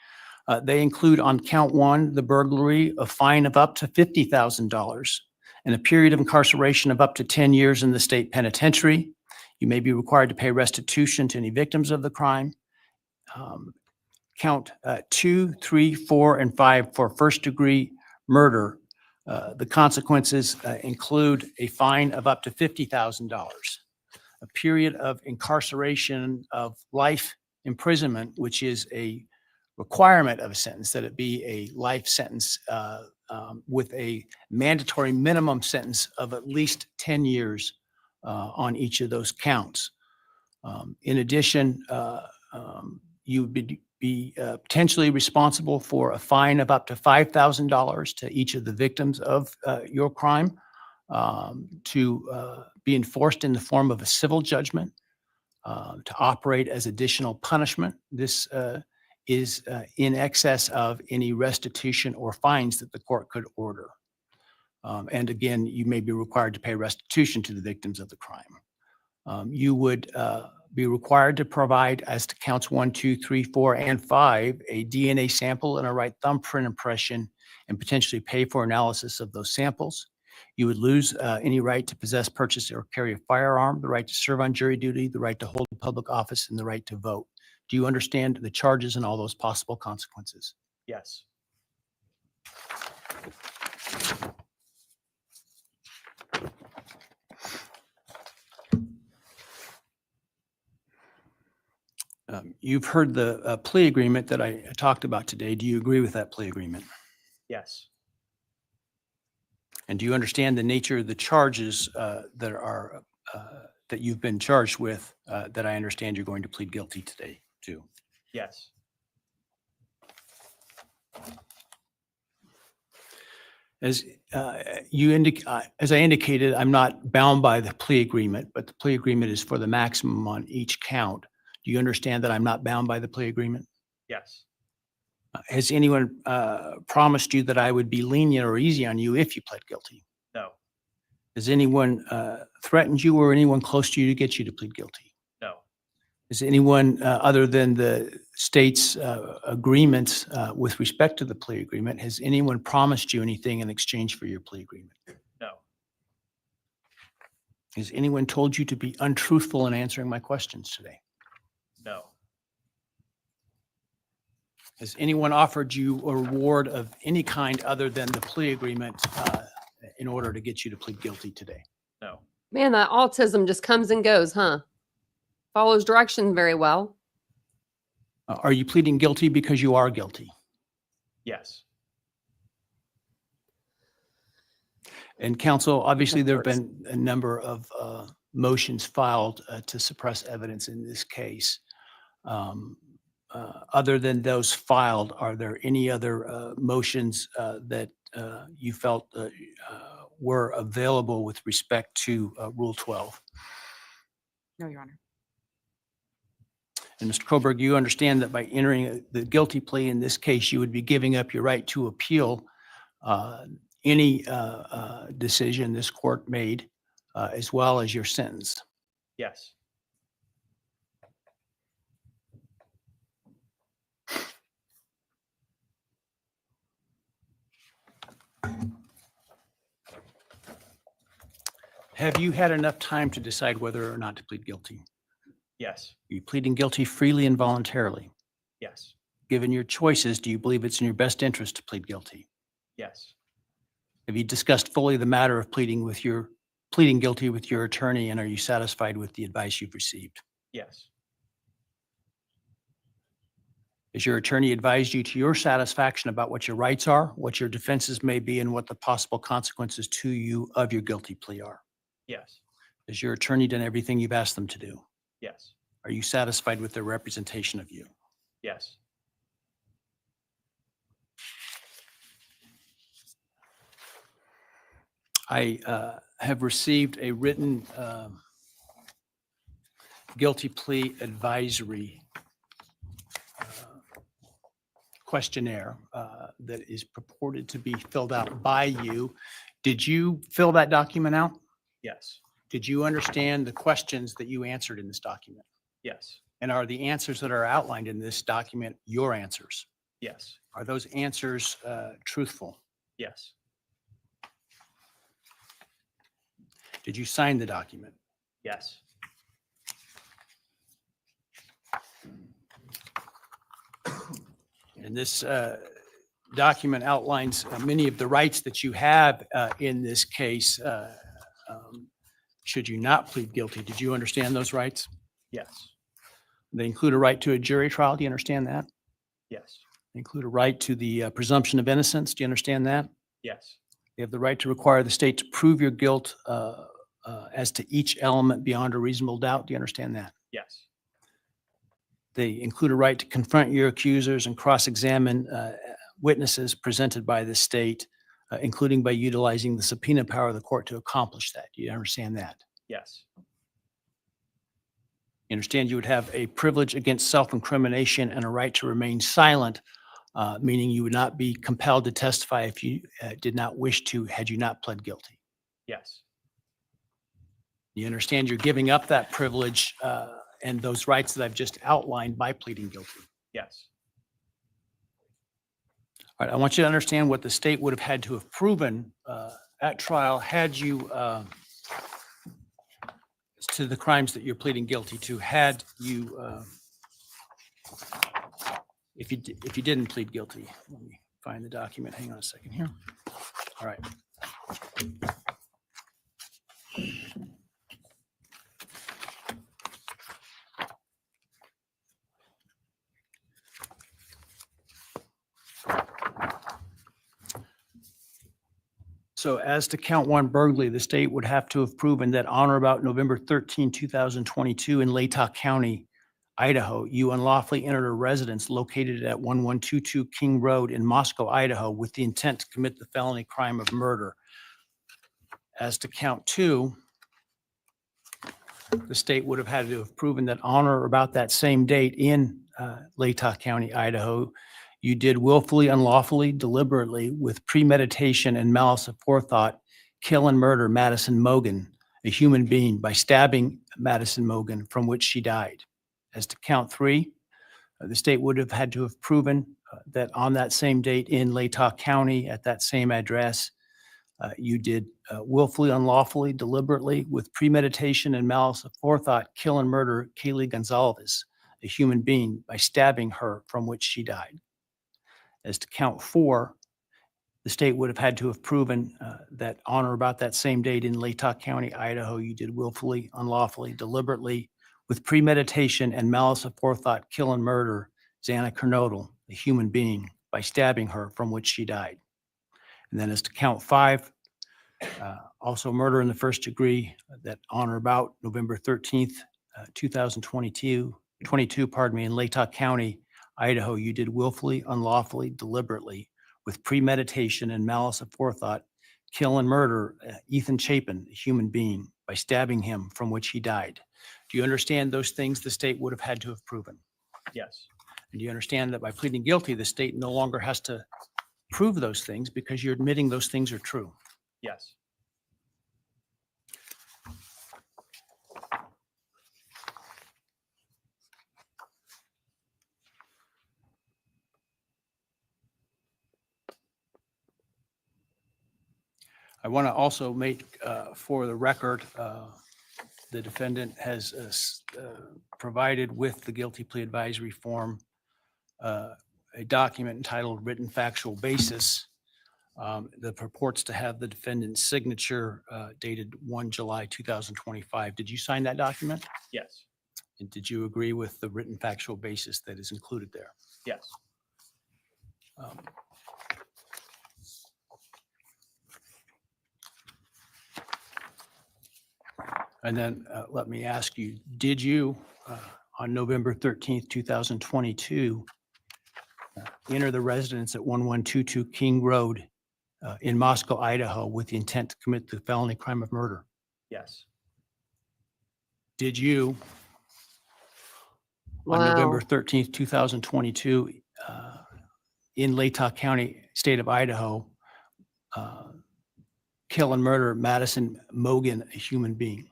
They include on count 1, the burglary, a fine of up to $50,000 and a period of incarceration of up to 10 years in the state penitentiary. You may be required to pay restitution to any victims of the crime. Count 2, 3, 4, and 5 for first-degree murder. The consequences include a fine of up to $50,000, a period of incarceration of life imprisonment, which is a requirement of a sentence, that it be a life sentence with a mandatory minimum sentence of at least 10 years on each of those counts. In addition, you would be be potentially responsible for a fine of up to $5,000 to each of the victims of your crime, to be enforced in the form of a civil judgment, to operate as additional punishment. This is in excess of any restitution or fines that the court could order. And again, you may be required to pay restitution to the victims of the crime. You would be required to provide, as to counts 1, 2, 3, 4, and 5, a DNA sample and a right thumbprint impression, and potentially pay for analysis of those samples. You would lose any right to possess, purchase, or carry a firearm, the right to serve on jury duty, the right to hold public office, and the right to vote. Do you understand the charges and all those possible consequences? Yes. You've heard the plea agreement that I talked about today. Do you agree with that plea agreement? Yes. And do you understand the nature of the charges that you've been charged with, that I understand you're going to plead guilty today to? Yes. As as I indicated, I'm not bound by the plea agreement, but the plea agreement is for the maximum on each count. Do you understand that I'm not bound by the plea agreement? Yes. Has anyone promised you that I would be lenient or easy on you if you pled guilty? No. Has anyone threatened you or anyone close to you to get you to plead guilty? No. Is anyone other than the state's agreements with respect to the plea agreement, has anyone promised you anything in exchange for your plea agreement? No. Has anyone told you to be untruthful in answering my questions today? No. Has anyone offered you a reward of any kind other than the plea agreement in order to get you to plead guilty today? No. Man, that autism just comes and goes, huh? Follows direction very well. Are you pleading guilty because you are guilty? Yes. And counsel, obviously there have been a number of motions filed to suppress evidence in this case. Other than those filed, are there any other motions that you felt were available with respect to Rule 12? No, Your Honor. And Mr. Kohberger, you understand that by entering the guilty plea in this case, you would be giving up your right to appeal any decision this court made, as well as your sentence. Yes. Have you had enough time to decide whether or not to plead guilty? Yes. Are you pleading guilty freely and voluntarily? Yes. Given your choices, do you believe it's in your best interest to plead guilty? Yes. Have you discussed fully the matter of pleading guilty with your attorney, and are you satisfied with the advice you've received? Yes. Has your attorney advised you to your satisfaction about what your rights are, what your defenses may be, and what the possible consequences to you of your guilty plea are? Yes. Has your attorney done everything you've asked them to do? Yes. Are you satisfied with their representation of you? Yes. I have received a written guilty plea advisory questionnaire that is purported to be filled out by you. Did you fill that document out? Yes. Did you understand the questions that you answered in this document? Yes. And are the answers that are outlined in this document your answers? Yes. Are those answers truthful? Yes. Did you sign the document? Yes. And this document outlines many of the rights that you have in this case. Should you not plead guilty, did you understand those rights? Yes. They include a right to a jury trial. Do you understand that? Yes. They include a right to the presumption of innocence. Do you understand that? Yes. You have the right to require the state to prove your guilt as to each element beyond a reasonable doubt. Do you understand that? Yes. They include a right to confront your accusers and cross-examine witnesses presented by the state, including by utilizing the subpoena power of the court to accomplish that. Do you understand that? Yes. You understand you would have a privilege against self-incrimination and a right to remain silent, meaning you would not be compelled to testify if you did not wish to, had you not pled guilty. Yes. You understand you're giving up that privilege and those rights that I've just outlined by pleading guilty. Yes. All right, I want you to understand what the state would have had to have proven at trial had you, to the crimes that you're pleading guilty to, had you, if you didn't plead guilty. Let me find the document. Hang on a second here. All right. So as to count one burglary, the state would have to have proven that on or about November 13, 2022 in Latah County, Idaho, you unlawfully entered a residence located at 1122 King Road in Moscow, Idaho, with the intent to commit the felony crime of murder. As to count two, the state would have had to have proven that on or about that same date in Latah County, Idaho, you did willfully, unlawfully, deliberately, with premeditation and malice aforethought, kill and murder Madison Mogan, a human being, by stabbing Madison Mogan, from which she died. As to count three, the state would have had to have proven that on that same date in Latah County, at that same address, you did willfully, unlawfully, deliberately, with premeditation and malice aforethought, kill and murder Kaylee Gonzalez, a human being, by stabbing her, from which she died. As to count four, the state would have had to have proven that on or about that same date in Latah County, Idaho, you did willfully, unlawfully, deliberately, with premeditation and malice aforethought, kill and murder Xana Kernodle, a human being, by stabbing her, from which she died. And then as to count five, also murder in the first degree, that on or about November 13th, 2022, in Latah County, Idaho, you did willfully, unlawfully, deliberately, with premeditation and malice aforethought, kill and murder Ethan Chapin, a human being, by stabbing him, from which he died. Do you understand those things the state would have had to have proven? Yes. And do you understand that by pleading guilty, the state no longer has to prove those things because you're admitting those things are true? Yes. I want to also make for the record, the defendant has provided with the guilty plea advisory form a document entitled Written Factual Basis that purports to have the defendant's signature dated 1 July 2025. Did you sign that document? Yes. And did you agree with the written factual basis that is included there? Yes. And then let me ask you, did you, on November 13th, 2022, enter the residence at 1122 King Road in Moscow, Idaho, with the intent to commit the felony crime of murder? Yes. Did you, on Wow. November 13th, 2022, in Latah County, state of Idaho, kill and murder Madison Mogan, a human being?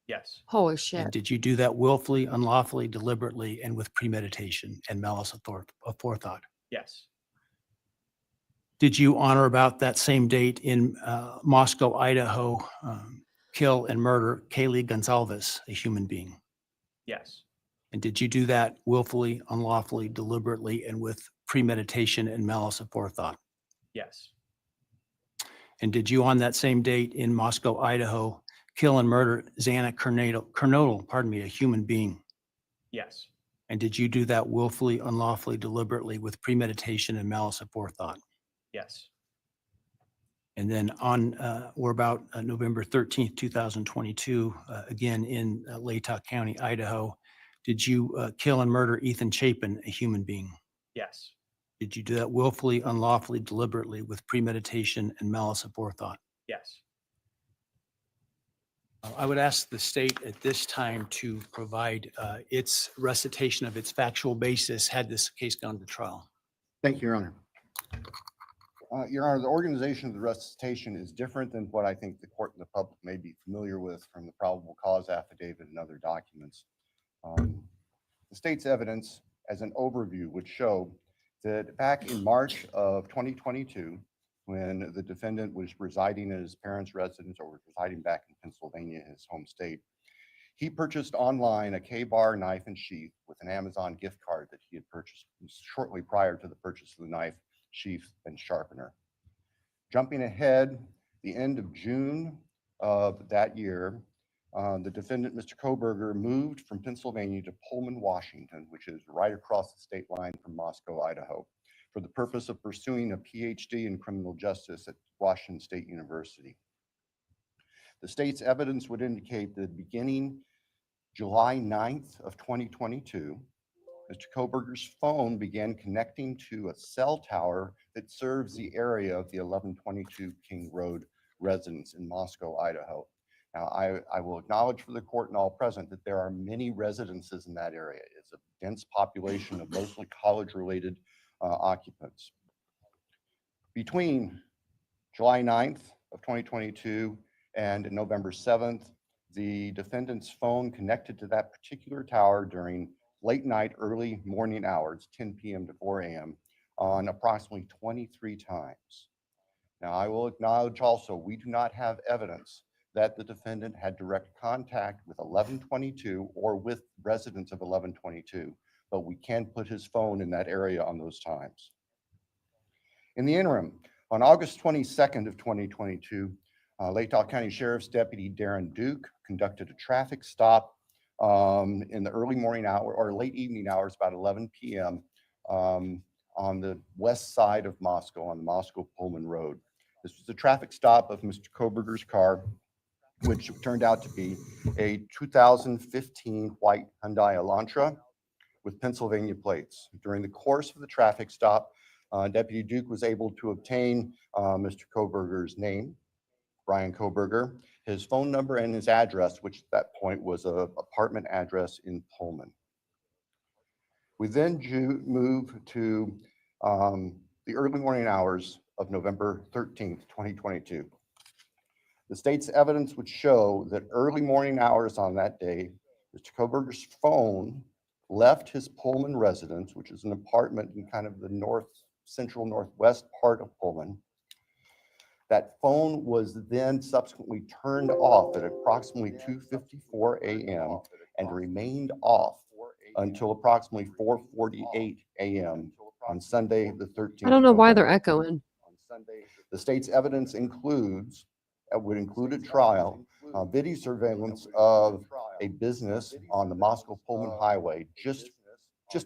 Yes. Holy And shit. did you do that willfully, unlawfully, deliberately, and with premeditation and malice aforethought? Yes. Did you, on or about that same date in Moscow, Idaho, kill and murder Kaylee Gonzalez, a human being? Yes. And did you do that willfully, unlawfully, deliberately, and with premeditation and malice aforethought? Yes. And did you, on that same date in Moscow, Idaho, kill and murder Xana Kernodle, a human being? Yes. And did you do that willfully, unlawfully, deliberately, with premeditation and malice aforethought? Yes. And then on or about November 13th, 2022, again in Latah County, Idaho, Did you kill and murder Ethan Chapin, a human being? Yes. Did you do that willfully, unlawfully, deliberately, with premeditation and malice aforethought? Yes. I would ask the state at this time to provide its recitation of its factual basis had this case gone to trial. Thank you, Your Honor. Your Honor, the organization of the recitation is different than what I think the court and the public may be familiar with from the probable cause affidavit and other documents. The state's evidence as an overview would show that back in March of 2022, when the defendant was residing in his parents' residence or was residing back in Pennsylvania, his home state, he purchased online a K-bar knife and sheath with an Amazon gift card that he had purchased shortly prior to the purchase of the knife, sheath, and sharpener. Jumping ahead, the end of June of that year, the defendant, Mr. Kohberger, moved from Pennsylvania to Pullman, Washington, which is right across the state line from Moscow, Idaho, for the purpose of pursuing a PhD in criminal justice at Washington State University. The state's evidence would indicate that beginning July 9th of 2022, Mr. Kohberger's phone began connecting to a cell tower that serves the area of the 1122 King Road residence in Moscow, Idaho. Now, I will acknowledge for the court and all present that there are many residences in that area. It's a dense population of mostly college-related occupants. Between July 9th of 2022 and November 7th, the defendant's phone connected to that particular tower during late night, early morning hours, 10 p.m. to 4 a.m. on approximately 23 times. Now, I will acknowledge also, we do not have evidence that the defendant had direct contact with 1122 or with residents of 1122, but we can put his phone in that area on those times. In the interim, on August 22nd of 2022, Lake Tahoe County Sheriff's Deputy Darren Duke conducted a traffic stop in the early morning hour or late evening hours, about 11 p.m. On the west side of Moscow, on the Moscow-Pullman Road. This was a traffic stop of Mr. Kohberger's car, which turned out to be a 2015 white Hyundai Elantra with Pennsylvania plates. During the course of the traffic stop, Deputy Duke was able to obtain Mr. Kohberger's name, Bryan Kohberger, his phone number, and his address, which at that point was an apartment address in Pullman. We then move to the early morning hours of November 13th, 2022. The state's evidence would show that early morning hours on that day, Mr. Kohberger's phone left his Pullman residence, which is an apartment in kind of the central northwest part of Pullman. That phone was then subsequently turned off at approximately 2:54 a.m. and remained off until approximately 4:48 a.m. on Sunday, the 13th. I don't know why they're echoing. The state's evidence would include at trial video surveillance of a business on the Moscow-Pullman highway just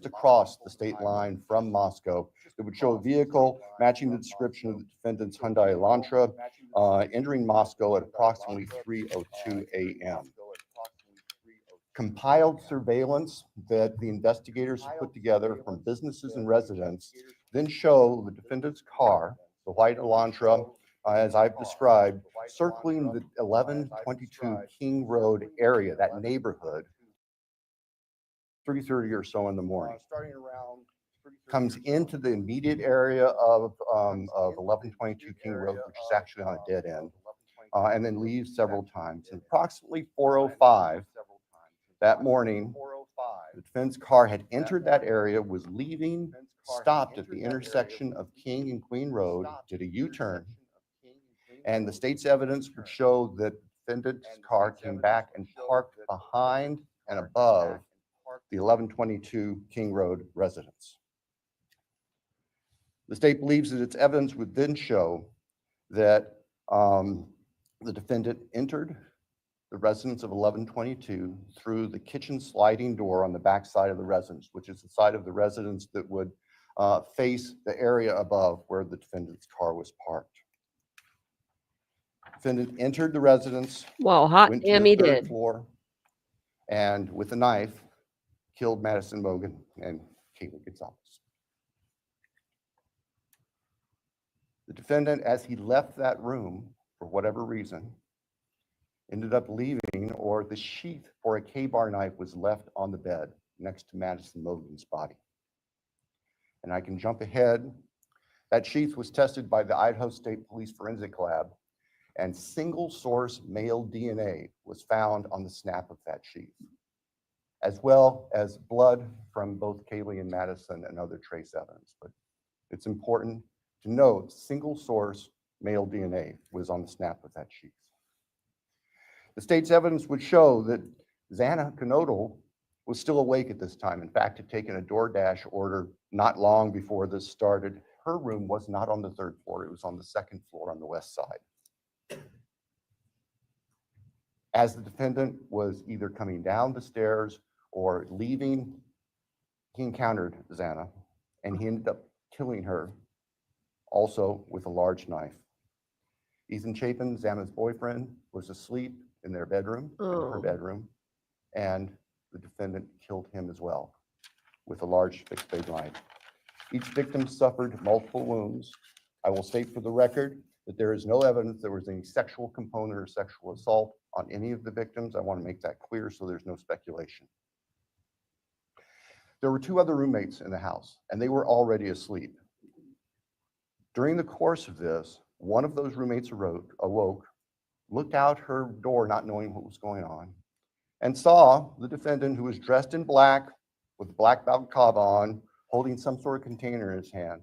across the state line from Moscow. It would show a vehicle matching the description of the defendant's Hyundai Elantra entering Moscow at approximately 3:02 a.m. Compiled surveillance that the investigators put together from businesses and residents then show the defendant's car, the white Elantra, as I've described, circling the 1122 King Road area, that neighborhood, 3:30 or so in the morning. Comes into the immediate area of 1122 King Road, which is actually on a dead end, and then leaves several times. And approximately 4:05 that morning, the defense car had entered that area, was leaving, stopped at the intersection of King and Queen Road, did a U-turn, and the state's evidence would show that the defendant's car came back and parked behind and above the 1122 King Road residence. The state believes that its evidence would then show that the defendant entered the residence of 1122 through the kitchen sliding door on the back side of the residence, which is the side of the residence that would face the area above where the defendant's car was parked. Defendant entered the residence, Well, hot went damn, to he the third did. floor, and with a knife, killed Madison Mogen and Kaylee Gonzalez. The defendant, as he left that room, for whatever reason, ended up leaving, or the sheath for a K-bar knife was left on the bed next to Madison Mogen's body. And I can jump ahead. That sheath was tested by the Idaho State Police Forensic Lab, and single source male DNA was found on the snap of that sheath, as well as blood from both Kaylee and Madison and other trace evidence. But it's important to note single source male DNA was on the snap of that sheath. The state's evidence would show that Xana Knodel was still awake at this time. In fact, had taken a DoorDash order not long before this started. Her room was not on the 3rd floor, it was on the 2nd floor on the west side. As the defendant was either coming down the stairs or leaving, he encountered Xana, and he ended up killing her, also with a large knife. Ethan Chapin, Xana's boyfriend, was asleep in their bedroom, in her bedroom, and the defendant killed him as well with a large fixed blade knife. Each victim suffered multiple wounds. I will state for the record that there is no evidence there was any sexual component or sexual assault on any of the victims. I want to make that clear so there's no speculation. There were 2 other roommates in the house, and they were already asleep. During the course of this, one of those roommates awoke, looked out her door not knowing what was going on, and saw the defendant, who was dressed in black with a black balaclava on, holding some sort of container in his hand.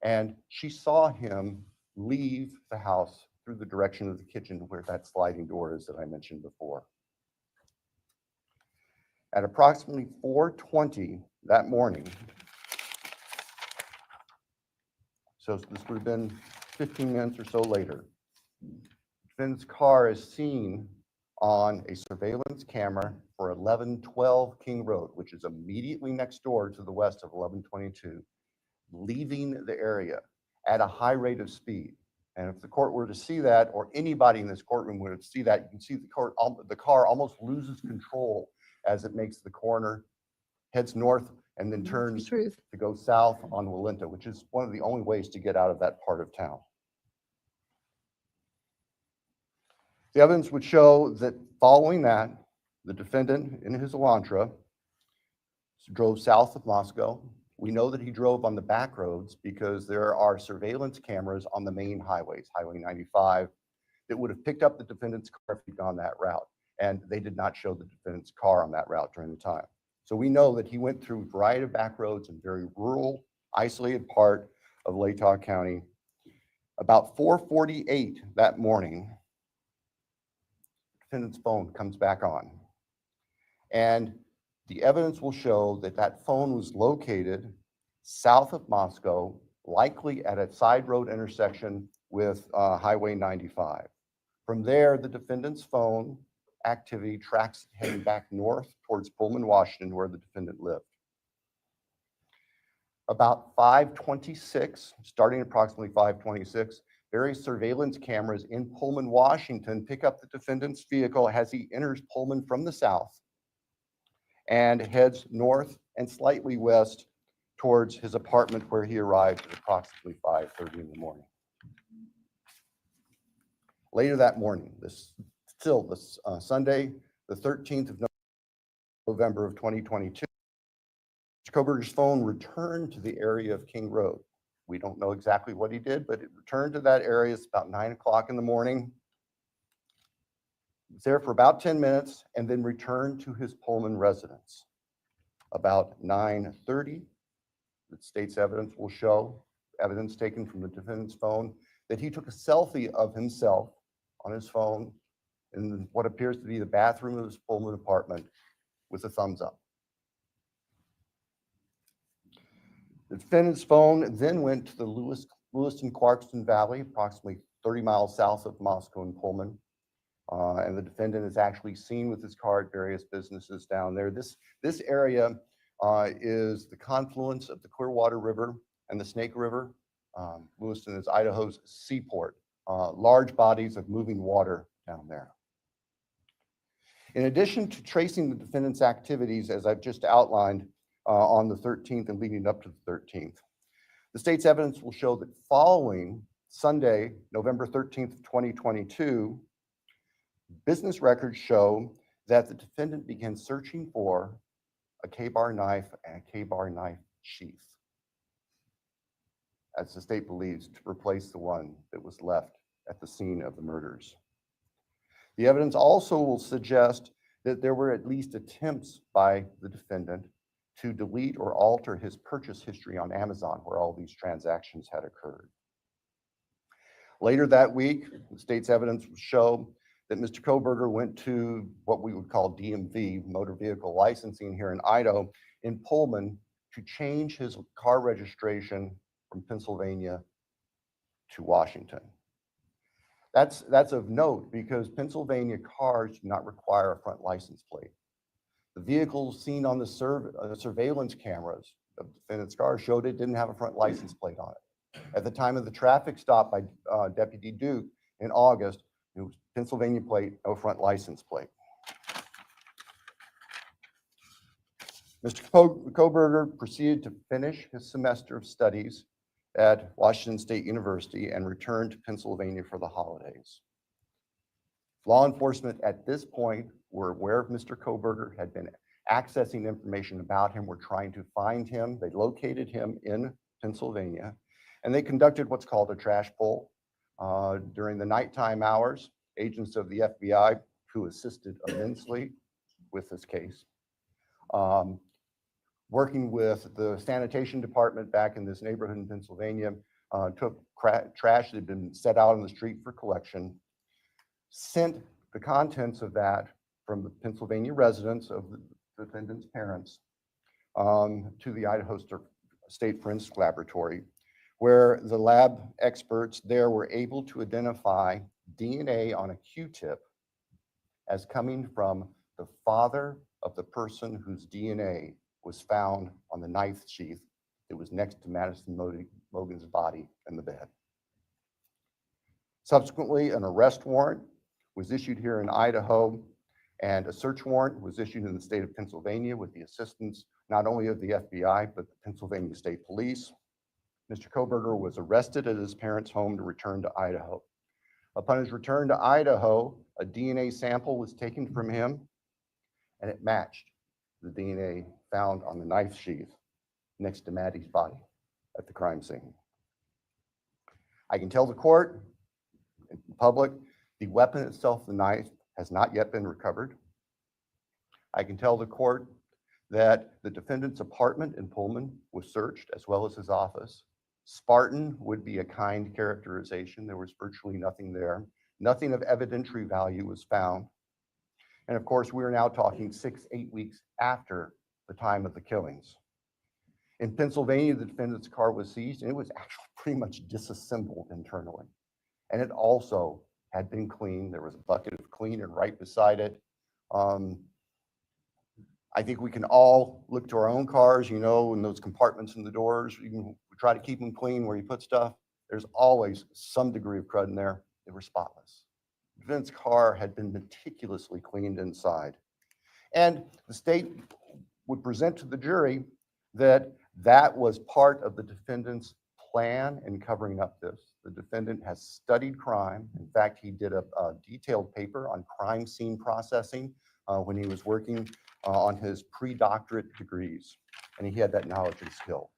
And she saw him leave the house through the direction of the kitchen where that sliding door is that I mentioned before. At approximately 4:20 that morning, so this would have been 15 minutes or so later, the defendant's car is seen on a surveillance camera for 1112 King Road, which is immediately next door to the west of 1122, leaving the area at a high rate of speed. And if the court were to see that, or anybody in this courtroom were to see that, you can see the car almost loses control as it makes the corner, heads north, and then turns to go south on Walinta, which is one of the only ways to get out of that part of town. The evidence would show that following that, the defendant in his Elantra drove south of Moscow. We know that he drove on the back roads because there are surveillance cameras on the main highways, Highway 95, that would have picked up the defendant's car if he'd gone that route. And they did not show the defendant's car on that route during the time. So we know that he went through a variety of back roads in very rural, isolated part of Latah County. About 4:48 that morning, defendant's phone comes back on. And the evidence will show that that phone was located south of Moscow, likely at a side road intersection with Highway 95. From there, the defendant's phone activity tracks heading back north towards Pullman, Washington, where the defendant lived. About 5:26, starting approximately 5:26, various surveillance cameras in Pullman, Washington pick up the defendant's vehicle as he enters Pullman from the south and heads north and slightly west towards his apartment, where he arrived at approximately 5:30 in the morning. Later that morning, Sunday, the 13th of November of 2022, Mr. Kohberger's phone returned to the area of King Road. We don't know exactly what he did, but it returned to that area. It's about 9 o'clock in the morning. He was there for about 10 minutes and then returned to his Pullman residence. About 9:30, the state's evidence will show, evidence taken from the defendant's phone, that he took a selfie of himself on his phone in what appears to be the bathroom of his Pullman apartment with a thumbs up. The defendant's phone then went to the Lewiston-Clarkston Valley, approximately 30 miles south of Moscow and Pullman. And the defendant is actually seen with his car at various businesses down there. This area is the confluence of the Clearwater River and the Snake River. Lewiston is Idaho's seaport. Large bodies of moving water down there. In addition to tracing the defendant's activities, as I've just outlined on the 13th and leading up to the 13th, the state's evidence will show that following Sunday, November 13th, 2022, business records show that the defendant began searching for a K-bar knife and a K-bar knife sheath, as the state believes, to replace the one that was left at the scene of the murders. The evidence also will suggest that there were at least attempts by the defendant to delete or alter his purchase history on Amazon, where all these transactions had occurred. Later that week, the state's evidence will show that Mr. Kohberger went to what we would call DMV, motor vehicle licensing here in Idaho, in Pullman, to change his car registration from Pennsylvania to Washington. That's of note because Pennsylvania cars do not require a front license plate. The vehicles seen on the surveillance cameras of the defendant's car showed it didn't have a front license plate on it. At the time of the traffic stop by Deputy Duke in August, it was Pennsylvania plate, no front license plate. Mr. Kohberger proceeded to finish his semester of studies at Washington State University and returned to Pennsylvania for the holidays. Law enforcement at this point were aware of Mr. Kohberger, had been accessing information about him, were trying to find him. They located him in Pennsylvania, and they conducted what's called a trash pull. During the nighttime hours, agents of the FBI, who assisted immensely with this case, working with the sanitation department back in this neighborhood in Pennsylvania, took trash that had been set out on the street for collection, sent the contents of that from the Pennsylvania residence of the defendant's parents to the Idaho State Forensic Laboratory, where the lab experts there were able to identify DNA on a Q-tip as coming from the father of the person whose DNA was found on the knife sheath that was next to Madison Logan's body in the bed. Subsequently, an arrest warrant was issued here in Idaho, and a search warrant was issued in the state of Pennsylvania with the assistance not only of the FBI, but the Pennsylvania State Police. Mr. Kohberger was arrested at his parents' home to return to Idaho. Upon his return to Idaho, a DNA sample was taken from him, and it matched the DNA found on the knife sheath next to Maddie's body at the crime scene. I can tell the court, and the public, the weapon itself, the knife, has not yet been recovered. I can tell the court that the defendant's apartment in Pullman was searched, as well as his office. Spartan would be a kind characterization. There was virtually nothing there. Nothing of evidentiary value was found. And of course, we are now talking 6-8 weeks after the time of the killings. In Pennsylvania, the defendant's car was seized, and it was actually pretty much disassembled internally. And it also had been cleaned. There was a bucket of cleaner right beside it. I think we can all look to our own cars, in those compartments in the doors. We try to keep them clean where you put stuff. There's always some degree of crud in there. They were spotless. The defendant's car had been meticulously cleaned inside. And the state would present to the jury that that was part of the defendant's plan in covering up this. The defendant has studied crime. In fact, he did a detailed paper on crime scene processing when he was working on his pre-doctorate degrees, and he had that knowledge and skill.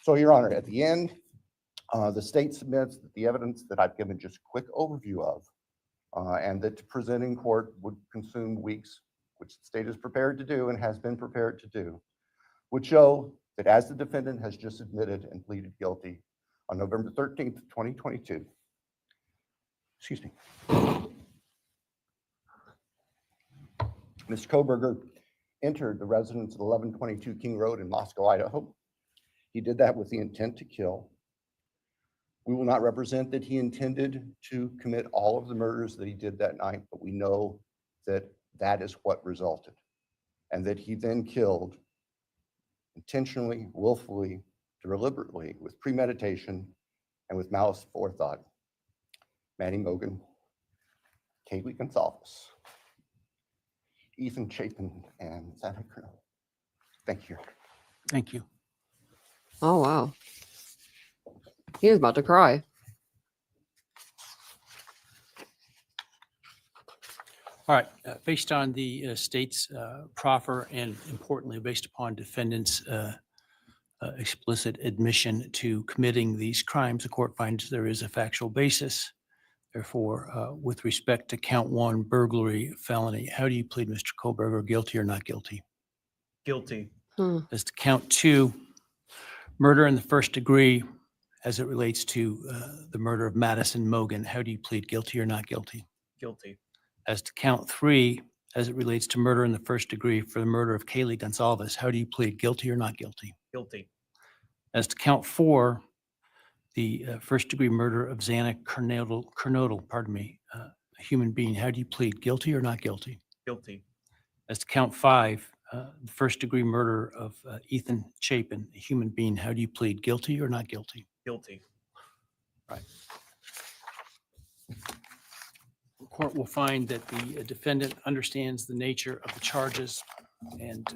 So, Your Honor, at the end, the state submits that the evidence that I've given just a quick overview of, and that to present in court would consume weeks, which the state is prepared to do and has been prepared to do, would show that as the defendant has just admitted and pleaded guilty on November 13th, 2022, excuse me, Mr. Kohberger entered the residence of 1122 King Road in Moscow, Idaho. He did that with the intent to kill. We will not represent that he intended to commit all of the murders that he did that night, but we know that that is what resulted, and that he then killed intentionally, willfully, deliberately, with premeditation, and with malice forethought, Maddie Mogan, Kaylee Gonzalez. Ethan Chapin and Santa Cruz. Thank you. Thank you. Oh, wow. He was about to cry. All right, based on the state's proffer and importantly, based upon defendant's explicit admission to committing these crimes, the court finds there is a factual basis. Therefore, with respect to count 1, burglary, felony, how do you plead, Mr. Kohberger, guilty or not guilty? Guilty. As to count 2, murder in the first degree, as it relates to the murder of Madison Mogan, how do you plead, guilty or not guilty? Guilty. As to count 3, as it relates to murder in the first degree for the murder of Kaylee Gonsalves, how do you plead, guilty or not guilty? Guilty. As to count 4, the first degree murder of Xana Kernodle, a human being, how do you plead, guilty or not guilty? Guilty. As to count 5, the first degree murder of Ethan Chapin, a human being, how do you plead, guilty or not guilty? Guilty. Right. The court will find that the defendant understands the nature of the charges and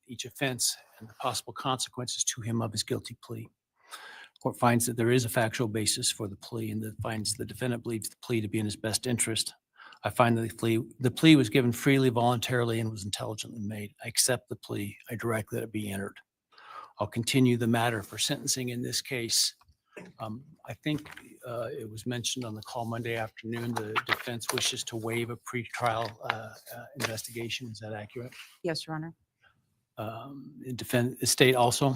each offense and the possible consequences to him of his guilty plea. Court finds that there is a factual basis for the plea and that finds the defendant believes the plea to be in his best interest. I find that the plea was given freely, voluntarily, and was intelligently made. I accept the plea. I direct that it be entered. I'll continue the matter for sentencing in this case. I think it was mentioned on the call Monday afternoon, the defense wishes to waive a pretrial investigation. Is that accurate? Yes, Your Honor. The state also?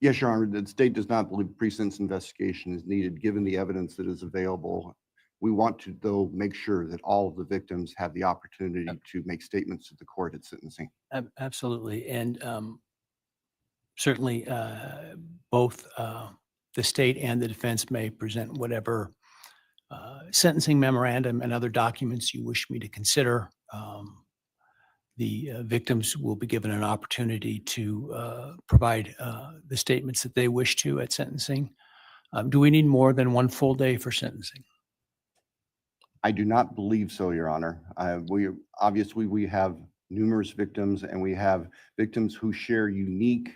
Yes, Your Honor, the state does not believe pre-sentence investigation is needed, given the evidence that is available. We want to, though, make sure that all of the victims have the opportunity to make statements to the court at sentencing. Absolutely. And certainly both the state and the defense may present whatever sentencing memorandum and other documents you wish me to consider. The victims will be given an opportunity to provide the statements that they wish to at sentencing. Do we need more than 1 full day for sentencing? I do not believe so, Your Honor. We have numerous victims, and we have victims who share unique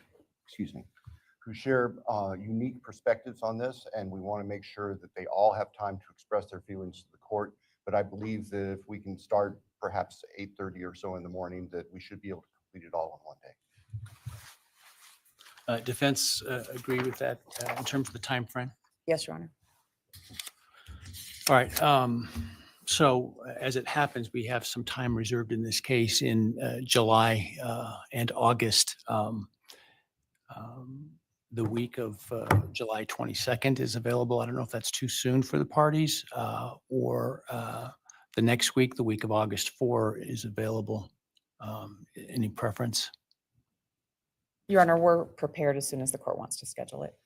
perspectives on this, and we want to make sure that they all have time to express their feelings to the court. But I believe that if we can start perhaps 8:30 or so in the morning, that we should be able to complete it all in 1 day. Defense agree with that in terms of the time frame? Yes, Your Honor. All right. So as it happens, we have some time reserved in this case in July and August. The week of July 22nd is available. I don't know if that's too soon for the parties or the next week, the week of August 4 is available. Any preference? Your Honor, we're prepared as soon as the court wants to schedule it.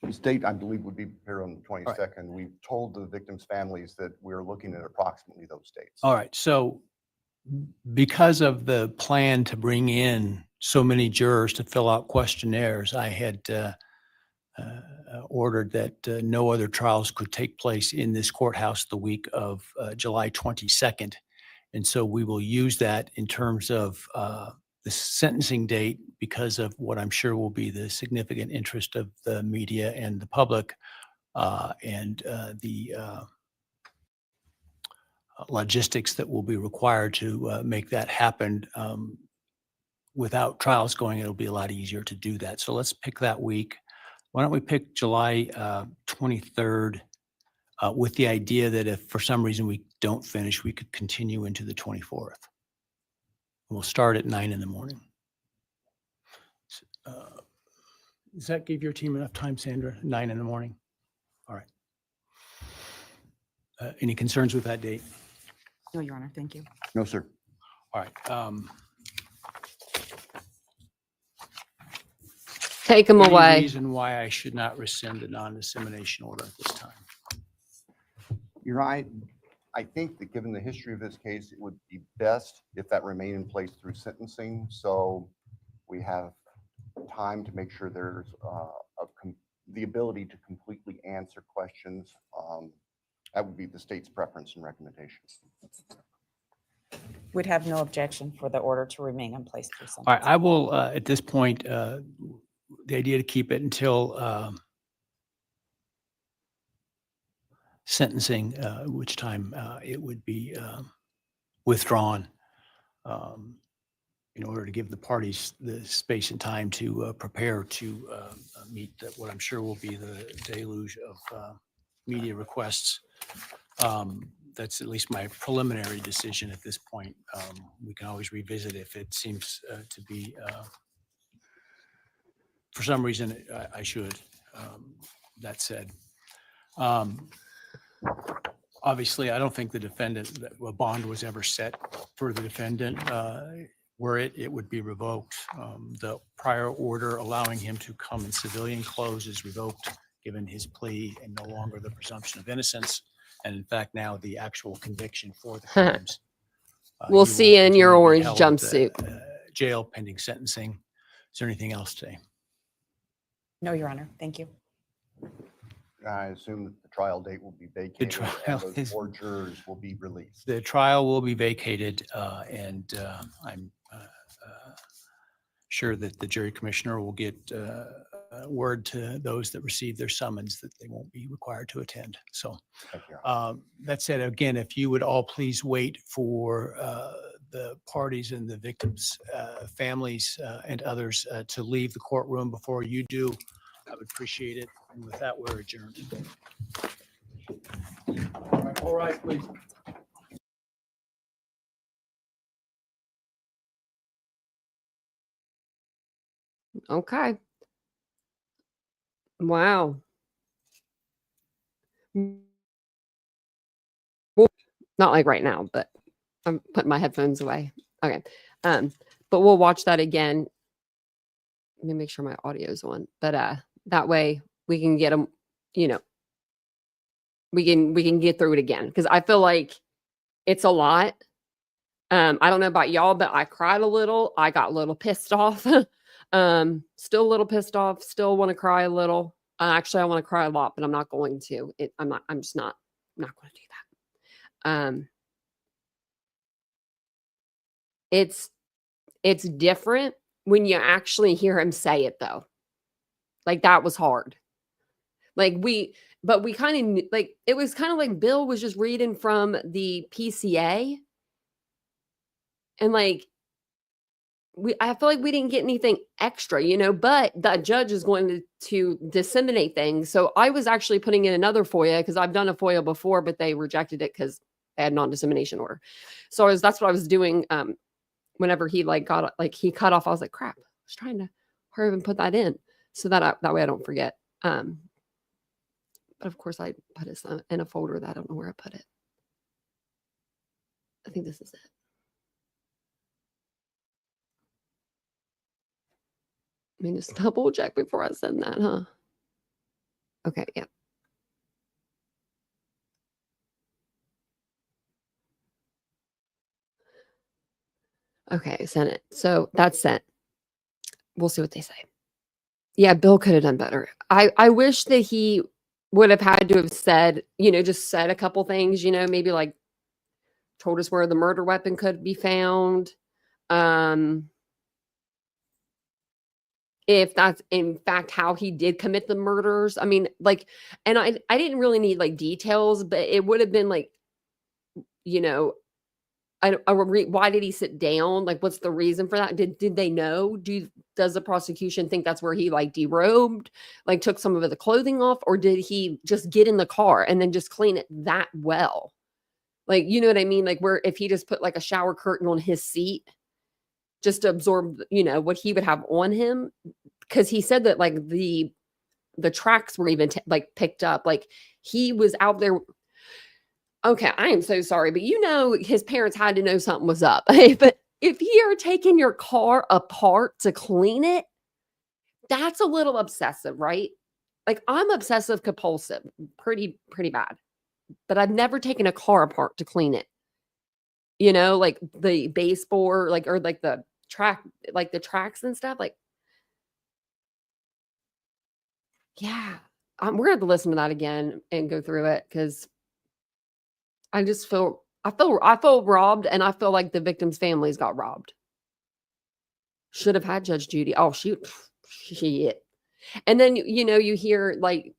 The state, I believe, would be prepared on the 22nd. We've told the victims' families that we're looking at approximately those dates. All right. So because of the plan to bring in so many jurors to fill out questionnaires, I had ordered that no other trials could take place in this courthouse the week of July 22nd. And so we will use that in terms of the sentencing date because of what I'm sure will be the significant interest of the media and the public and the logistics that will be required to make that happen. Without trials going, it'll be a lot easier to do that. So let's pick that week. Why don't we pick July 23rd with the idea that if for some reason we don't finish, we could continue into the 24th. We'll start at 9 in the morning. Does that give your team enough time, Sandra? 9 in the morning? All right. Any concerns with that date? No, Your Honor. Thank you. No, sir. All right. Take them Any away. reason why I should not rescind the non-dissemination order at this time? You're right. I think that given the history of this case, it would be best if that remained in place through sentencing. So we have time to make sure there's the ability to completely answer questions. That would be the state's preference and recommendation. We'd have no objection for the order to remain in place through All right, sentencing. I will, at this point, the idea to keep it until sentencing, which time it would be withdrawn in order to give the parties the space and time to prepare to meet what I'm sure will be the deluge of media requests. That's at least my preliminary decision at this point. We can always revisit if it seems to be, for some reason, I should. That said, obviously, I don't think the defendant, a bond was ever set for the defendant. Were it, it would be revoked. The prior order allowing him to come in civilian clothes is revoked, given his plea and no longer the presumption of innocence. And in fact, now the actual conviction for the crimes. We'll He will see you in your continue to be orange held at the, jumpsuit. Jail pending sentencing. Is there anything else today? No, Your Honor. Thank you. I assume that the trial date will be vacated trial and those is- 4 jurors will be released. The trial will be vacated, and I'm sure that the jury commissioner will get word to those that receive their summons that they won't be required to attend. So Thank you, Your Honor. that said, again, if you would all please wait for the parties and the victims' families and others to leave the courtroom before you do, I would appreciate it. And with that, we're adjourned. All right, please. Okay. Wow. Well, not like right now, but I'm putting my headphones away. Okay. But we'll watch that again. Let me make sure my audio's on. But that way we can get them, you know, we can get through it again. Because I feel like it's a lot. I don't know about y'all, but I cried a little. I got a little pissed off. Still a little pissed off. Still want to cry a little. Actually, I want to cry a lot, but I'm not going to. I'm just not going to do that. It's different when you actually hear him say it, though. Like, that was hard. Like, but we kind of, like, it was kind of like Bill was just reading from the PCA. And, like, I feel like we didn't get anything extra, you know, but the judge is going to disseminate things. So I was actually putting in another FOIA because I've done a FOIA before, but they rejected it because they had non-dissemination order. So that's what I was doing. Whenever he he cut off, I was like, crap, I was trying to hurry up and put that in so that way I don't forget. But of course I put it in a folder that I don't know where I put it. I think this is it. I mean, just double check before I send that, huh? Okay, yeah. Okay, sent it. So that's sent. We'll see what they say. Yeah, Bill could have done better. I wish that he would have had to have said, you know, just said a couple things, you know, maybe like told us where the murder weapon could be found. If that's in fact how he did commit the murders. I mean, like, and I didn't really need like details, but it would have been like, you know, why did he sit down? Like, what's the reason for that? Did they know? Does the prosecution think that's where he like derobed, like took some of the clothing off, or did he just get in the car and then just clean it that well? Like, you know what I mean? Like, where if he just put like a shower curtain on his seat just to absorb, you know, what he would have on him, because he said that like the tracks were even like picked up, like he was out there. Okay, I am so sorry, but you know his parents had to know something was up. But if you're taking your car apart to clean it, that's a little obsessive, right? Like, I'm obsessive compulsive, pretty bad. But I've never taken a car apart to clean it. You know, like the baseboard, like, or like the track, like the tracks and stuff. Like, yeah, we're going to have to listen to that again and go through it, because I just feel I feel robbed, and I feel like the victims' families got robbed. Should have had Judge Judy. Oh, shoot. Shit. And then, you know, you hear like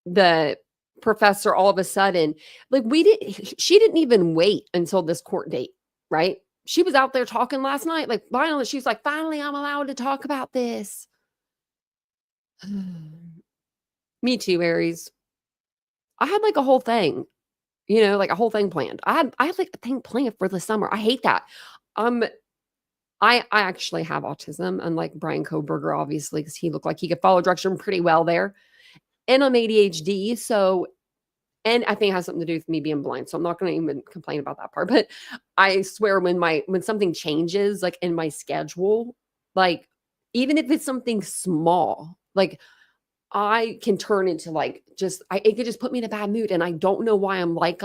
the professor all of a sudden, like she didn't even wait until this court date, right? She was out there talking last night, like finally, she's like, finally, I'm allowed to talk about this. Me too, Aries. I had like a whole thing, you know, like a whole thing planned. I had like a thing planned for the summer. I hate that. I actually have autism, unlike Bryan Kohberger, obviously, because he looked like he could follow direction pretty well there. And I'm ADHD, so, and I think it has something to do with me being blind. So I'm not going to even complain about that part. But I swear when something changes, like in my schedule, like even if it's something small, like I can turn into like it could just put me in a bad mood, and I don't know why I'm like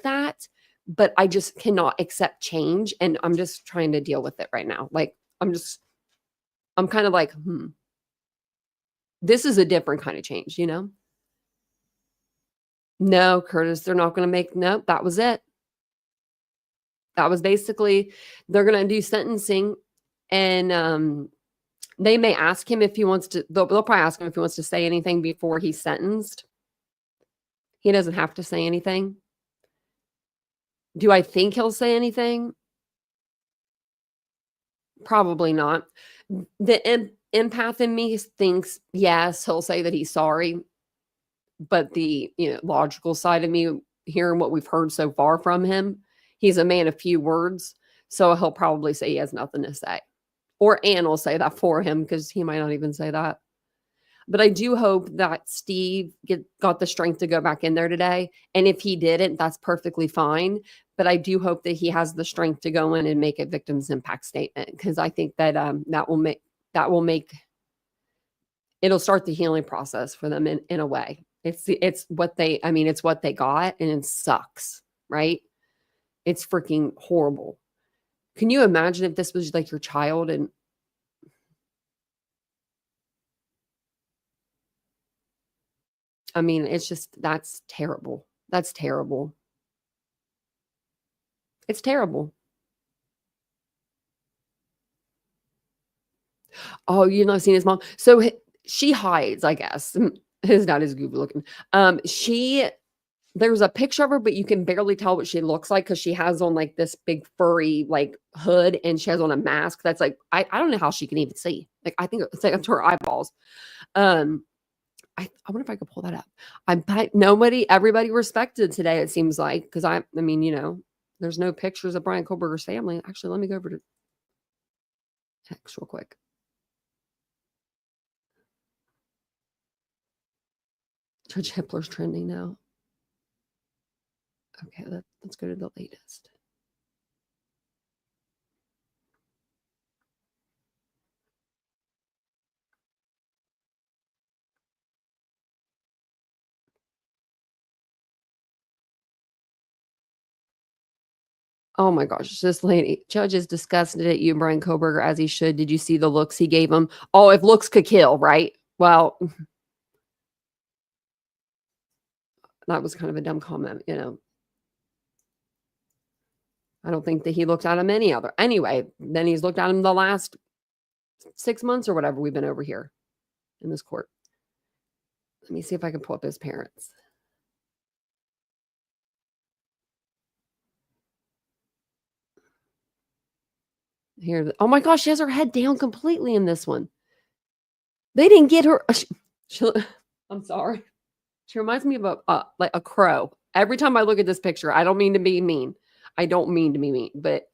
that, but I just cannot accept change, and I'm just trying to deal with it right now. Like I'm kind of like, this is a different kind of change, you know? No, Curtis, they're not going to make, nope, that was it. That was basically, they're going to do sentencing, and they may ask him if he wants to, they'll probably ask him if he wants to say anything before he's sentenced. He doesn't have to say anything. Do I think he'll say anything? Probably not. The empath in me thinks, yes, he'll say that he's sorry. But the logical side of me, hearing what we've heard so far from him, he's a man of few words. So he'll probably say he has nothing to say. Or Ann will say that for him, because he might not even say that. But I do hope that Steve got the strength to go back in there today. And if he didn't, that's perfectly fine. But I do hope that he has the strength to go in and make a victim's impact statement, because I think that that will make it'll start the healing process for them in a way. It's what they got, and it sucks, right? It's freaking horrible. Can you imagine if this was like your child? And I mean, it's just, that's terrible. That's terrible. It's terrible. Oh, you've not seen his mom. So she hides, I guess. His dad is goofy looking. There's a picture of her, but you can barely tell what she looks like, because she has on like this big furry like hood, and she has on a mask that's like, I don't know how she can even see. Like, I think it's like up to her eyeballs. I wonder if I could pull that up. Everybody respected today, it seems like, because I mean, there's no pictures of Bryan Kohberger's family. Actually, let me go over to X real quick. Judge Hippler's trending now. Okay, let's go to the latest. Oh my gosh, this lady, judge is disgusted at you, Bryan Kohberger, as he should. Did you see the looks he gave him? Oh, if looks could kill, right? Well, that was kind of a dumb comment, I don't think that he looked at him any other. Anyway, then he's looked at him the last 6 months or whatever we've been over here in this court. Let me see if I can pull up his parents. Here, oh my gosh, she has her head down completely in this one. They didn't get her. I'm sorry. She reminds me of like a crow. Every time I look at this picture, I don't mean to be mean. I don't mean to be mean, but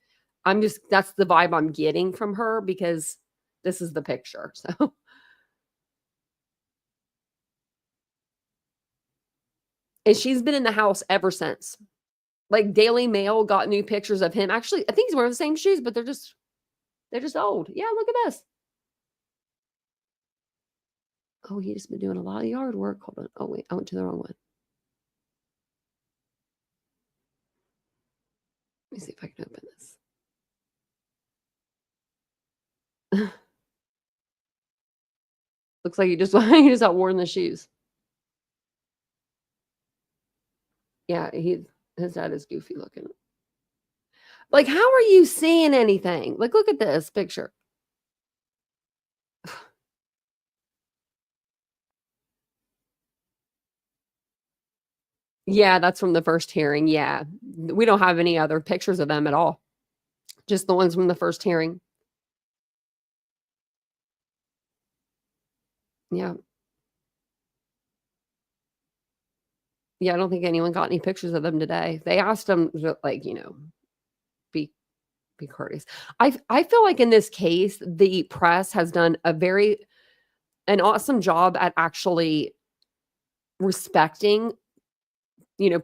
that's the vibe I'm getting from her, because this is the picture. So, and she's been in the house ever since. Like, Daily Mail got new pictures of him. Actually, I think he's wearing the same shoes, but they're just old. Yeah, look at this. Oh, he just been doing a lot of yard work. Hold on. Oh, wait, I went to the wrong one. Let me see if I can open this. Looks like he just outworn the shoes. Yeah, His dad is goofy looking. Like, how are you seeing anything? Like, look at this picture. Yeah, that's from the first hearing. Yeah. We don't have any other pictures of them at all. Just the ones from the first hearing. Yeah. Yeah, I don't think anyone got any pictures of them today. They asked them to, like, be courteous. I feel like in this case, the press has done an awesome job at actually respecting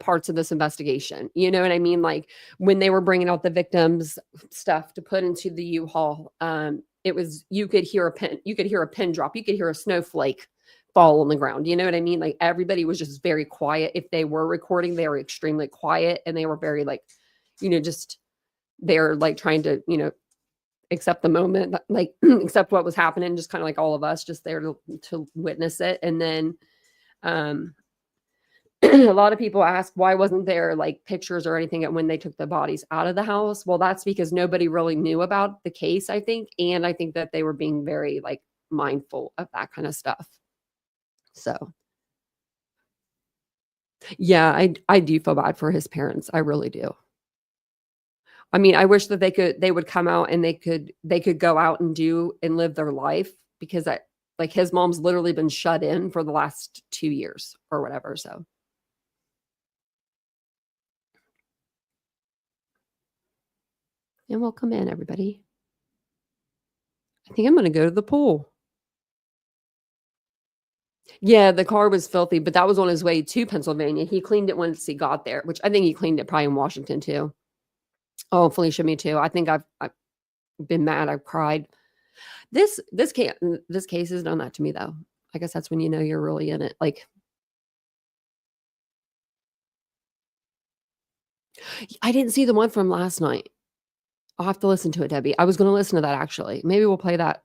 parts of this investigation. You know what I mean? Like when they were bringing out the victims' stuff to put into the U-Haul, it was, you could hear a pin drop, you could hear a snowflake fall on the ground. You know what I mean? Like everybody was just very quiet. If they were recording, they were extremely quiet, and they were very like, just they're like trying to, accept the moment, like accept what was happening, just kind of like all of us, just there to witness it. And then a lot of people ask, why wasn't there like pictures or anything when they took the bodies out of the house? Well, that's because nobody really knew about the case, I think. And I think that they were being very like mindful of that kind of stuff. So yeah, I do feel bad for his parents. I really do. I mean, I wish that they would come out and they could go out and live their life, because like his mom's literally been shut in for the last 2 years or whatever. So and welcome in, everybody. I think I'm going to go to the pool. Yeah, the car was filthy, but that was on his way to Pennsylvania. He cleaned it once he got there, which I think he cleaned it probably in Washington too. Oh, Felicia, me too. I think I've been mad. I've cried. This case has done that to me though. I guess that's when you know you're really in it. Like, I didn't see the one from last night. I'll have to listen to it, Debbie. I was going to listen to that actually. Maybe we'll play that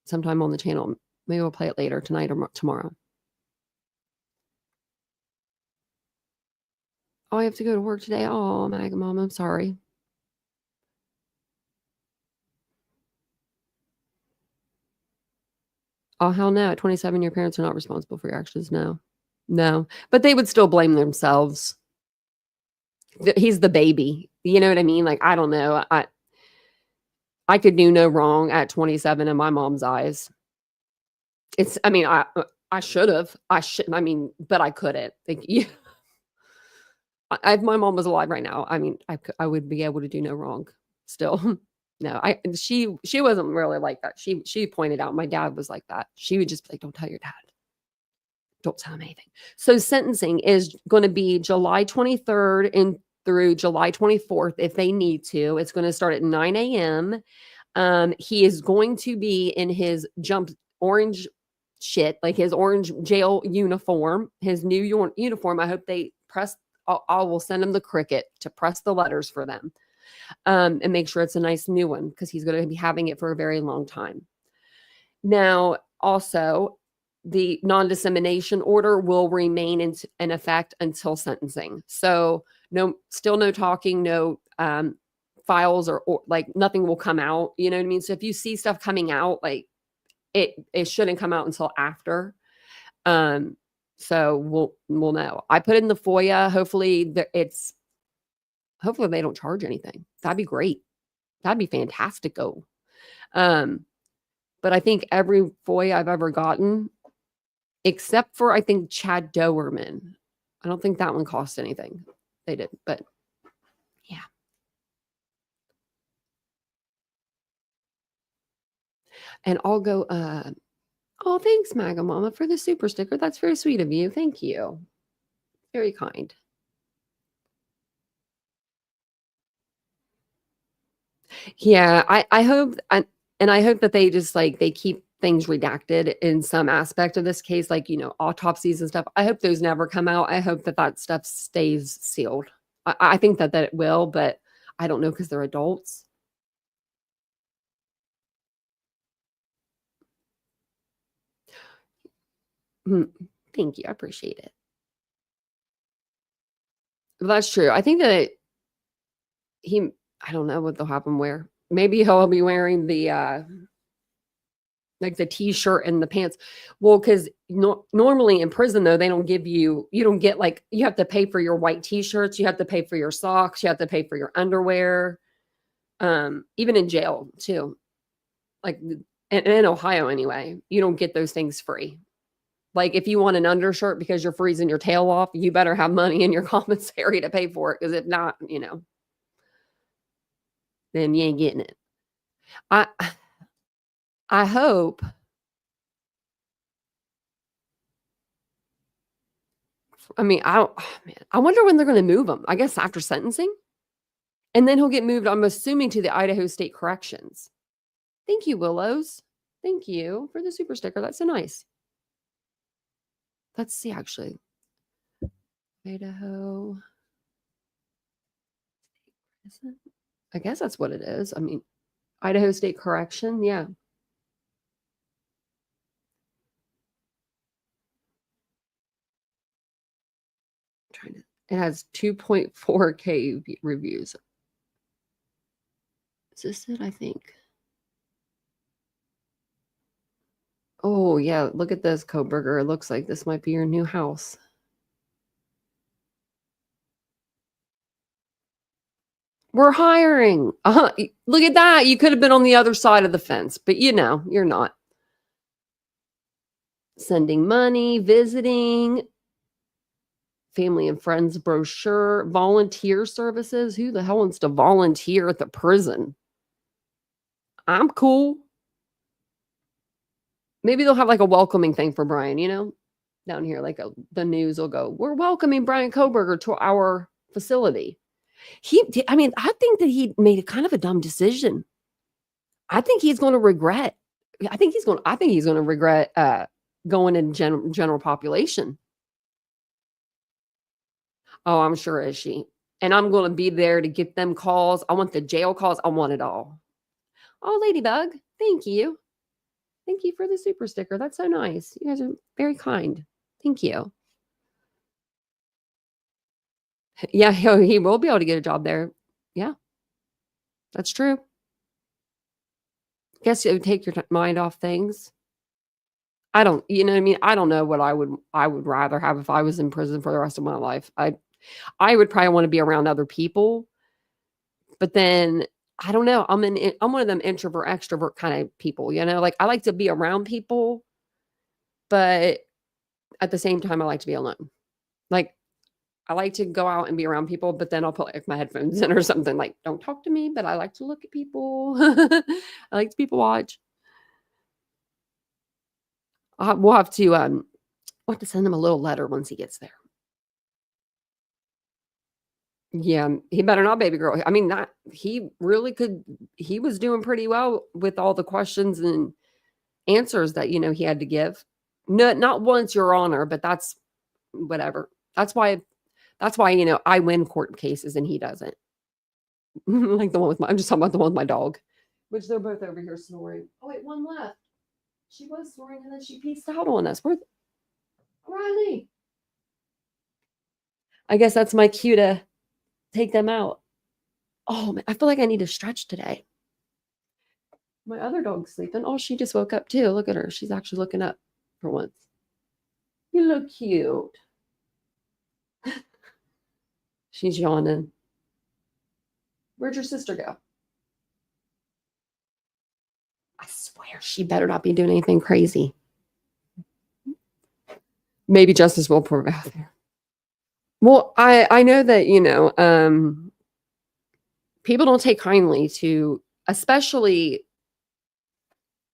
sometime on the channel. Maybe we'll play it later tonight or tomorrow. Oh, I have to go to work today. Oh, Mom, I'm sorry. Oh, hell no. At 27, your parents are not responsible for your actions. No. No. But they would still blame themselves. He's the baby. You know what I mean? Like, I don't know. I could do no wrong at 27 in my mom's eyes. I mean, I should have. But I couldn't. Like, yeah. If my mom was alive right now, I mean, I would be able to do no wrong still. No, she wasn't really like that. She pointed out my dad was like that. She would just be like, don't tell your dad. Don't tell him anything. So sentencing is going to be July 23rd and through July 24th if they need to. It's going to start at 9 a.m. He is going to be in his orange shit, like his orange jail uniform, his new uniform. I hope they I will send him the Cricut to press the letters for them. And make sure it's a nice new one, because he's going to be having it for a very long time. Now, also, the non-dissemination order will remain in effect until sentencing. So still no talking, no files or like nothing will come out. You know what I mean? So if you see stuff coming out, like it shouldn't come out until after. So we'll know. I put in the FOIA. Hopefully they don't charge anything. That'd be great. That'd be fantastico. But I think every FOIA I've ever gotten, except for I think Chad Dowerman, I don't think that one cost anything. They did, but yeah. And I'll go, oh, thanks, Maga Mama, for the super sticker. That's very sweet of you. Thank you. Very kind. Yeah, I hope, and I hope that they just like, they keep things redacted in some aspect of this case, like, autopsies and stuff. I hope those never come out. I hope that stuff stays sealed. I think that it will, but I don't know, because they're adults. Thank you. I appreciate it. That's true. I think that I don't know what they'll have him wear. Maybe he'll be wearing the like the t-shirt and the pants. Well, because normally in prison though, they don't give you don't get like, you have to pay for your white t-shirts, you have to pay for your socks, you have to pay for your underwear. Even in jail too. Like in Ohio anyway, you don't get those things free. Like if you want an undershirt because you're freezing your tail off, you better have money in your commissary to pay for it. Because if not, then you ain't getting it. I hope. I mean, I wonder when they're going to move him. I guess after sentencing, and then he'll get moved. I'm assuming to the Idaho State Corrections. Thank you, Willows. Thank you for the super sticker. That's so nice. Let's see, actually. Idaho. I guess that's what it is. I mean, Idaho State Correction. Yeah. It has 2.4K reviews. Is this it? I think. Oh, yeah. Look at this, Kohberger. It looks like this might be your new house. We're hiring. Look at that. You could have been on the other side of the fence, but you're not. Sending money, visiting, family and friends brochure, volunteer services. Who the hell wants to volunteer at the prison? I'm cool. Maybe they'll have like a welcoming thing for Bryan, down here, like the news will go, we're welcoming Bryan Kohberger to our facility. I think that he made a kind of a dumb decision. I think he's going to regret. I think he's going to regret going in general population. Oh, I'm sure is she. And I'm going to be there to get them calls. I want the jail calls. I want it all. Oh, Ladybug, thank you. Thank you for the super sticker. That's so nice. You guys are very kind. Thank you. Yeah, he will be able to get a job there. Yeah, that's true. Guess it would take your mind off things. I don't, what I mean? I don't know what I would rather have if I was in prison for the rest of my life. I would probably want to be around other people, but then I don't know. I'm one of them introvert, extrovert kind of people, like I like to be around people, but at the same time, I like to be alone. Like I like to go out and be around people, but then I'll put like my headphones in or something, like don't talk to me, but I like to look at people. I like to people watch. We'll have to send him a little letter once he gets there. Yeah, he better not, baby girl. I mean, he really could. He was doing pretty well with all the questions and answers that he had to give. No, not once, Your Honor, but that's whatever. That's why I win court cases and he doesn't. Like the one I'm just talking about the one with my dog, which they're both over here snoring. Oh wait, one left. She was snoring and then she pieced out on us. Where's Riley? I guess that's my cue to take them out. Oh man, I feel like I need to stretch today. My other dog's sleeping. Oh, she just woke up too. Look at her. She's actually looking up for once. You look cute. She's yawning. Where'd your sister go? I swear she better not be doing anything crazy. Maybe justice will prevail there. Well, I know that, people don't take kindly to, especially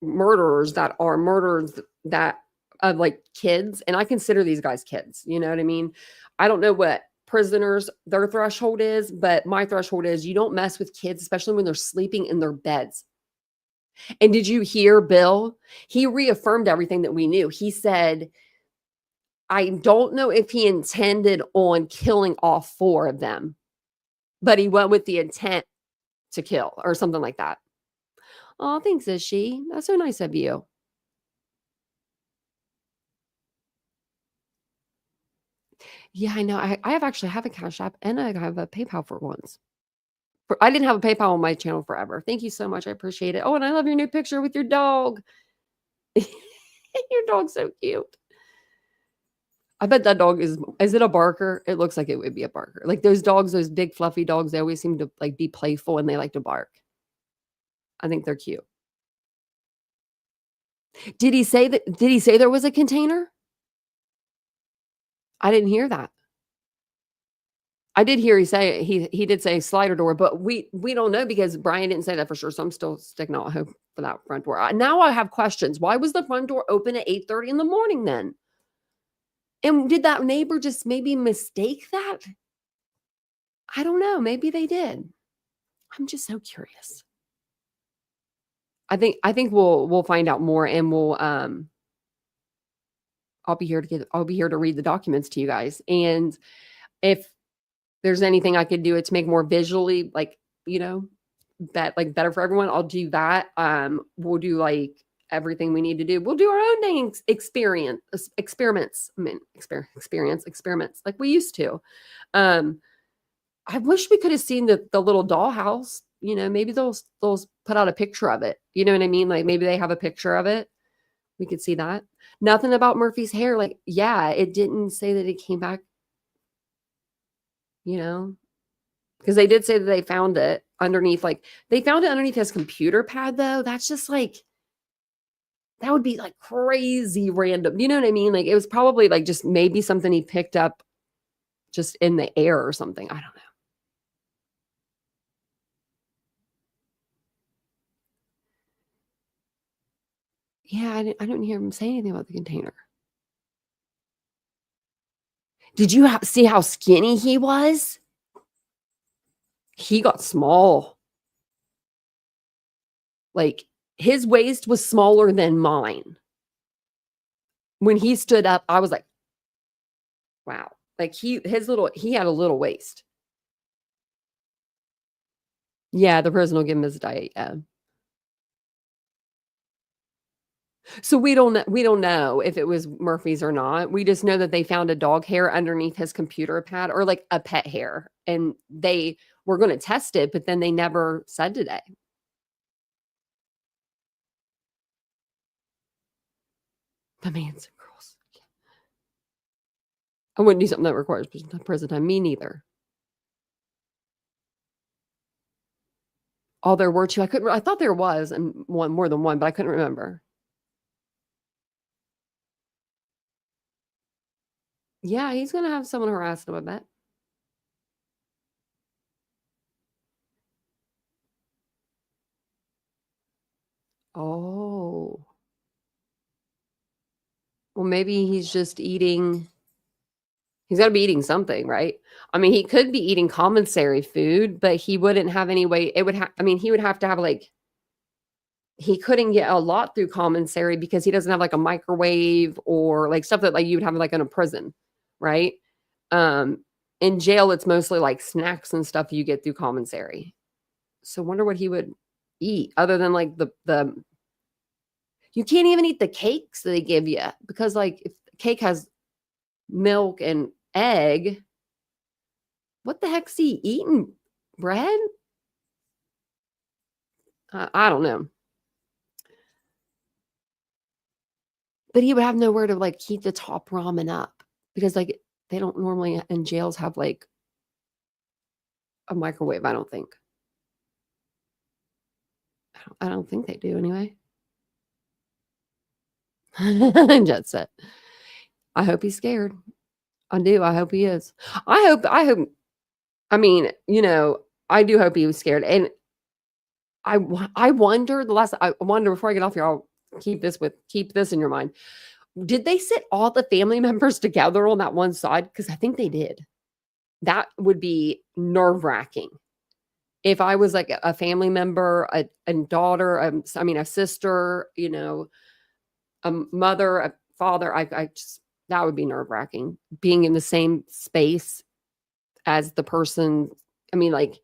murderers that are murderers that of like kids. And I consider these guys kids. You know what I mean? I don't know what prisoners, their threshold is, but my threshold is you don't mess with kids, especially when they're sleeping in their beds. And did you hear Bill? He reaffirmed everything that we knew. He said, I don't know if he intended on killing all 4 of them, but he went with the intent to kill or something like that. Oh, thanks, Ishi. That's so nice of you. Yeah, I know. I have actually have a Cash App and I have a PayPal for once. I didn't have a PayPal on my channel forever. Thank you so much. I appreciate it. Oh, and I love your new picture with your dog. Your dog's so cute. I bet that dog is it a barker? It looks like it would be a barker. Like those dogs, those big fluffy dogs, they always seem to like be playful and they like to bark. I think they're cute. Did he say there was a container? I didn't hear that. I did hear he did say slider door, but we don't know because Bryan didn't say that for sure. So I'm still sticking out hope for that front door. Now I have questions. Why was the front door open at 8:30 in the morning then? And did that neighbor just maybe mistake that? I don't know. Maybe they did. I'm just so curious. I think we'll find out more and we'll I'll be here to read the documents to you guys. And if there's anything I could do it to make more visually like, that like better for everyone, I'll do that. We'll do like everything we need to do. We'll do our own dang experiments like we used to. I wish we could have seen the little dollhouse. Maybe they'll put out a picture of it. You know what I mean? Like maybe they have a picture of it. We could see that. Nothing about Murphy's hair. Like, yeah, it didn't say that it came back, because they did say that they found it underneath, like they found it underneath his computer pad though. That's just like, that would be like crazy random. You know what I mean? Like it was probably like just maybe something he picked up just in the air or something. I don't know. Yeah, I didn't hear him say anything about the container. Did you see how skinny he was? He got small. Like his waist was smaller than mine. When he stood up, I was like, wow. Like he had a little waist. Yeah, the prison will give him his diet. Yeah. So we don't know if it was Murphy's or not. We just know that they found a dog hair underneath his computer pad or like a pet hair. And they were going to test it, but then they never said today. The man's and girls. Yeah. I wouldn't do something that requires prison time. Me neither. Oh, there were two. I thought there was more than one, but I couldn't remember. Yeah, he's going to have someone harass him, I bet. Oh. Well, maybe he's just eating. He's got to be eating something, right? I mean, he could be eating commissary food, but he wouldn't have any way. He would have to have like, he couldn't get a lot through commissary because he doesn't have like a microwave or like stuff that like you would have like in a prison, right? In jail, it's mostly like snacks and stuff you get through commissary. So wonder what he would eat other than like the you can't even eat the cakes that they give you because like if the cake has milk and egg, what the heck's he eating? Bread? I don't know. But he would have nowhere to like heat the top ramen up because like they don't normally in jails have like a microwave, I don't think. I don't think they do anyway. Jet set. I hope he's scared. I do. I hope he is. I hope, I mean, I do hope he was scared. And I wonder before I get off here, I'll keep this in your mind. Did they sit all the family members together on that one side? Because I think they did. That would be nerve-wracking. If I was like a family member, a daughter, a sister, a mother, a father, I just, that would be nerve-wracking. Being in the same space as the person, like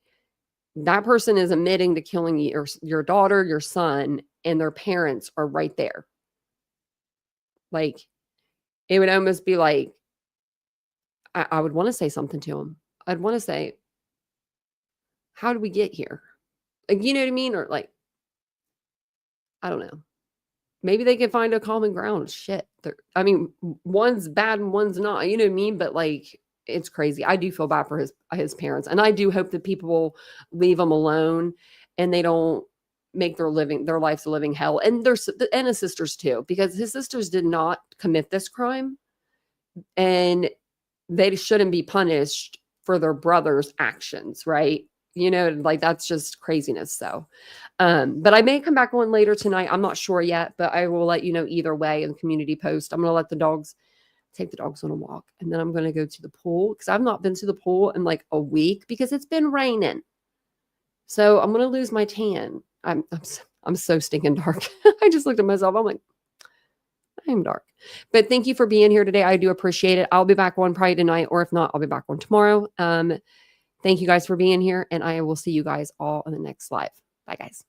that person is admitting to killing your daughter, your son, and their parents are right there. Like, it would almost be like, I would want to say something to him. I'd want to say, how did we get here? Like, you know what I mean? Or like, I don't know. Maybe they can find a common ground. Shit. I mean, one's bad and one's not, you know what I mean? But like, it's crazy. I do feel bad for his parents. And I do hope that people will leave him alone and they don't make their lives a living hell. And his sisters too, because his sisters did not commit this crime and they shouldn't be punished for their brother's actions. Right. You know, like that's just craziness. So, but I may come back on later tonight. I'm not sure yet, but I will let you know either way in the community post. I'm going to take the dogs on a walk, and then I'm going to go to the pool because I've not been to the pool in like a week because it's been raining. So I'm going to lose my tan. I'm so stinking dark. I just looked at myself. I'm like, I'm dark. But thank you for being here today. I do appreciate it. I'll be back on probably tonight, or if not, I'll be back on tomorrow. Thank you guys for being here, and I will see you guys all in the next live. Bye, guys.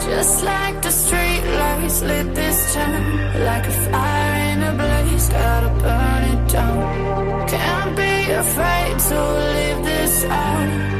Just like the street lights lit this town, like a fire in a blaze, gotta burn it down. Can't be afraid to leave this out.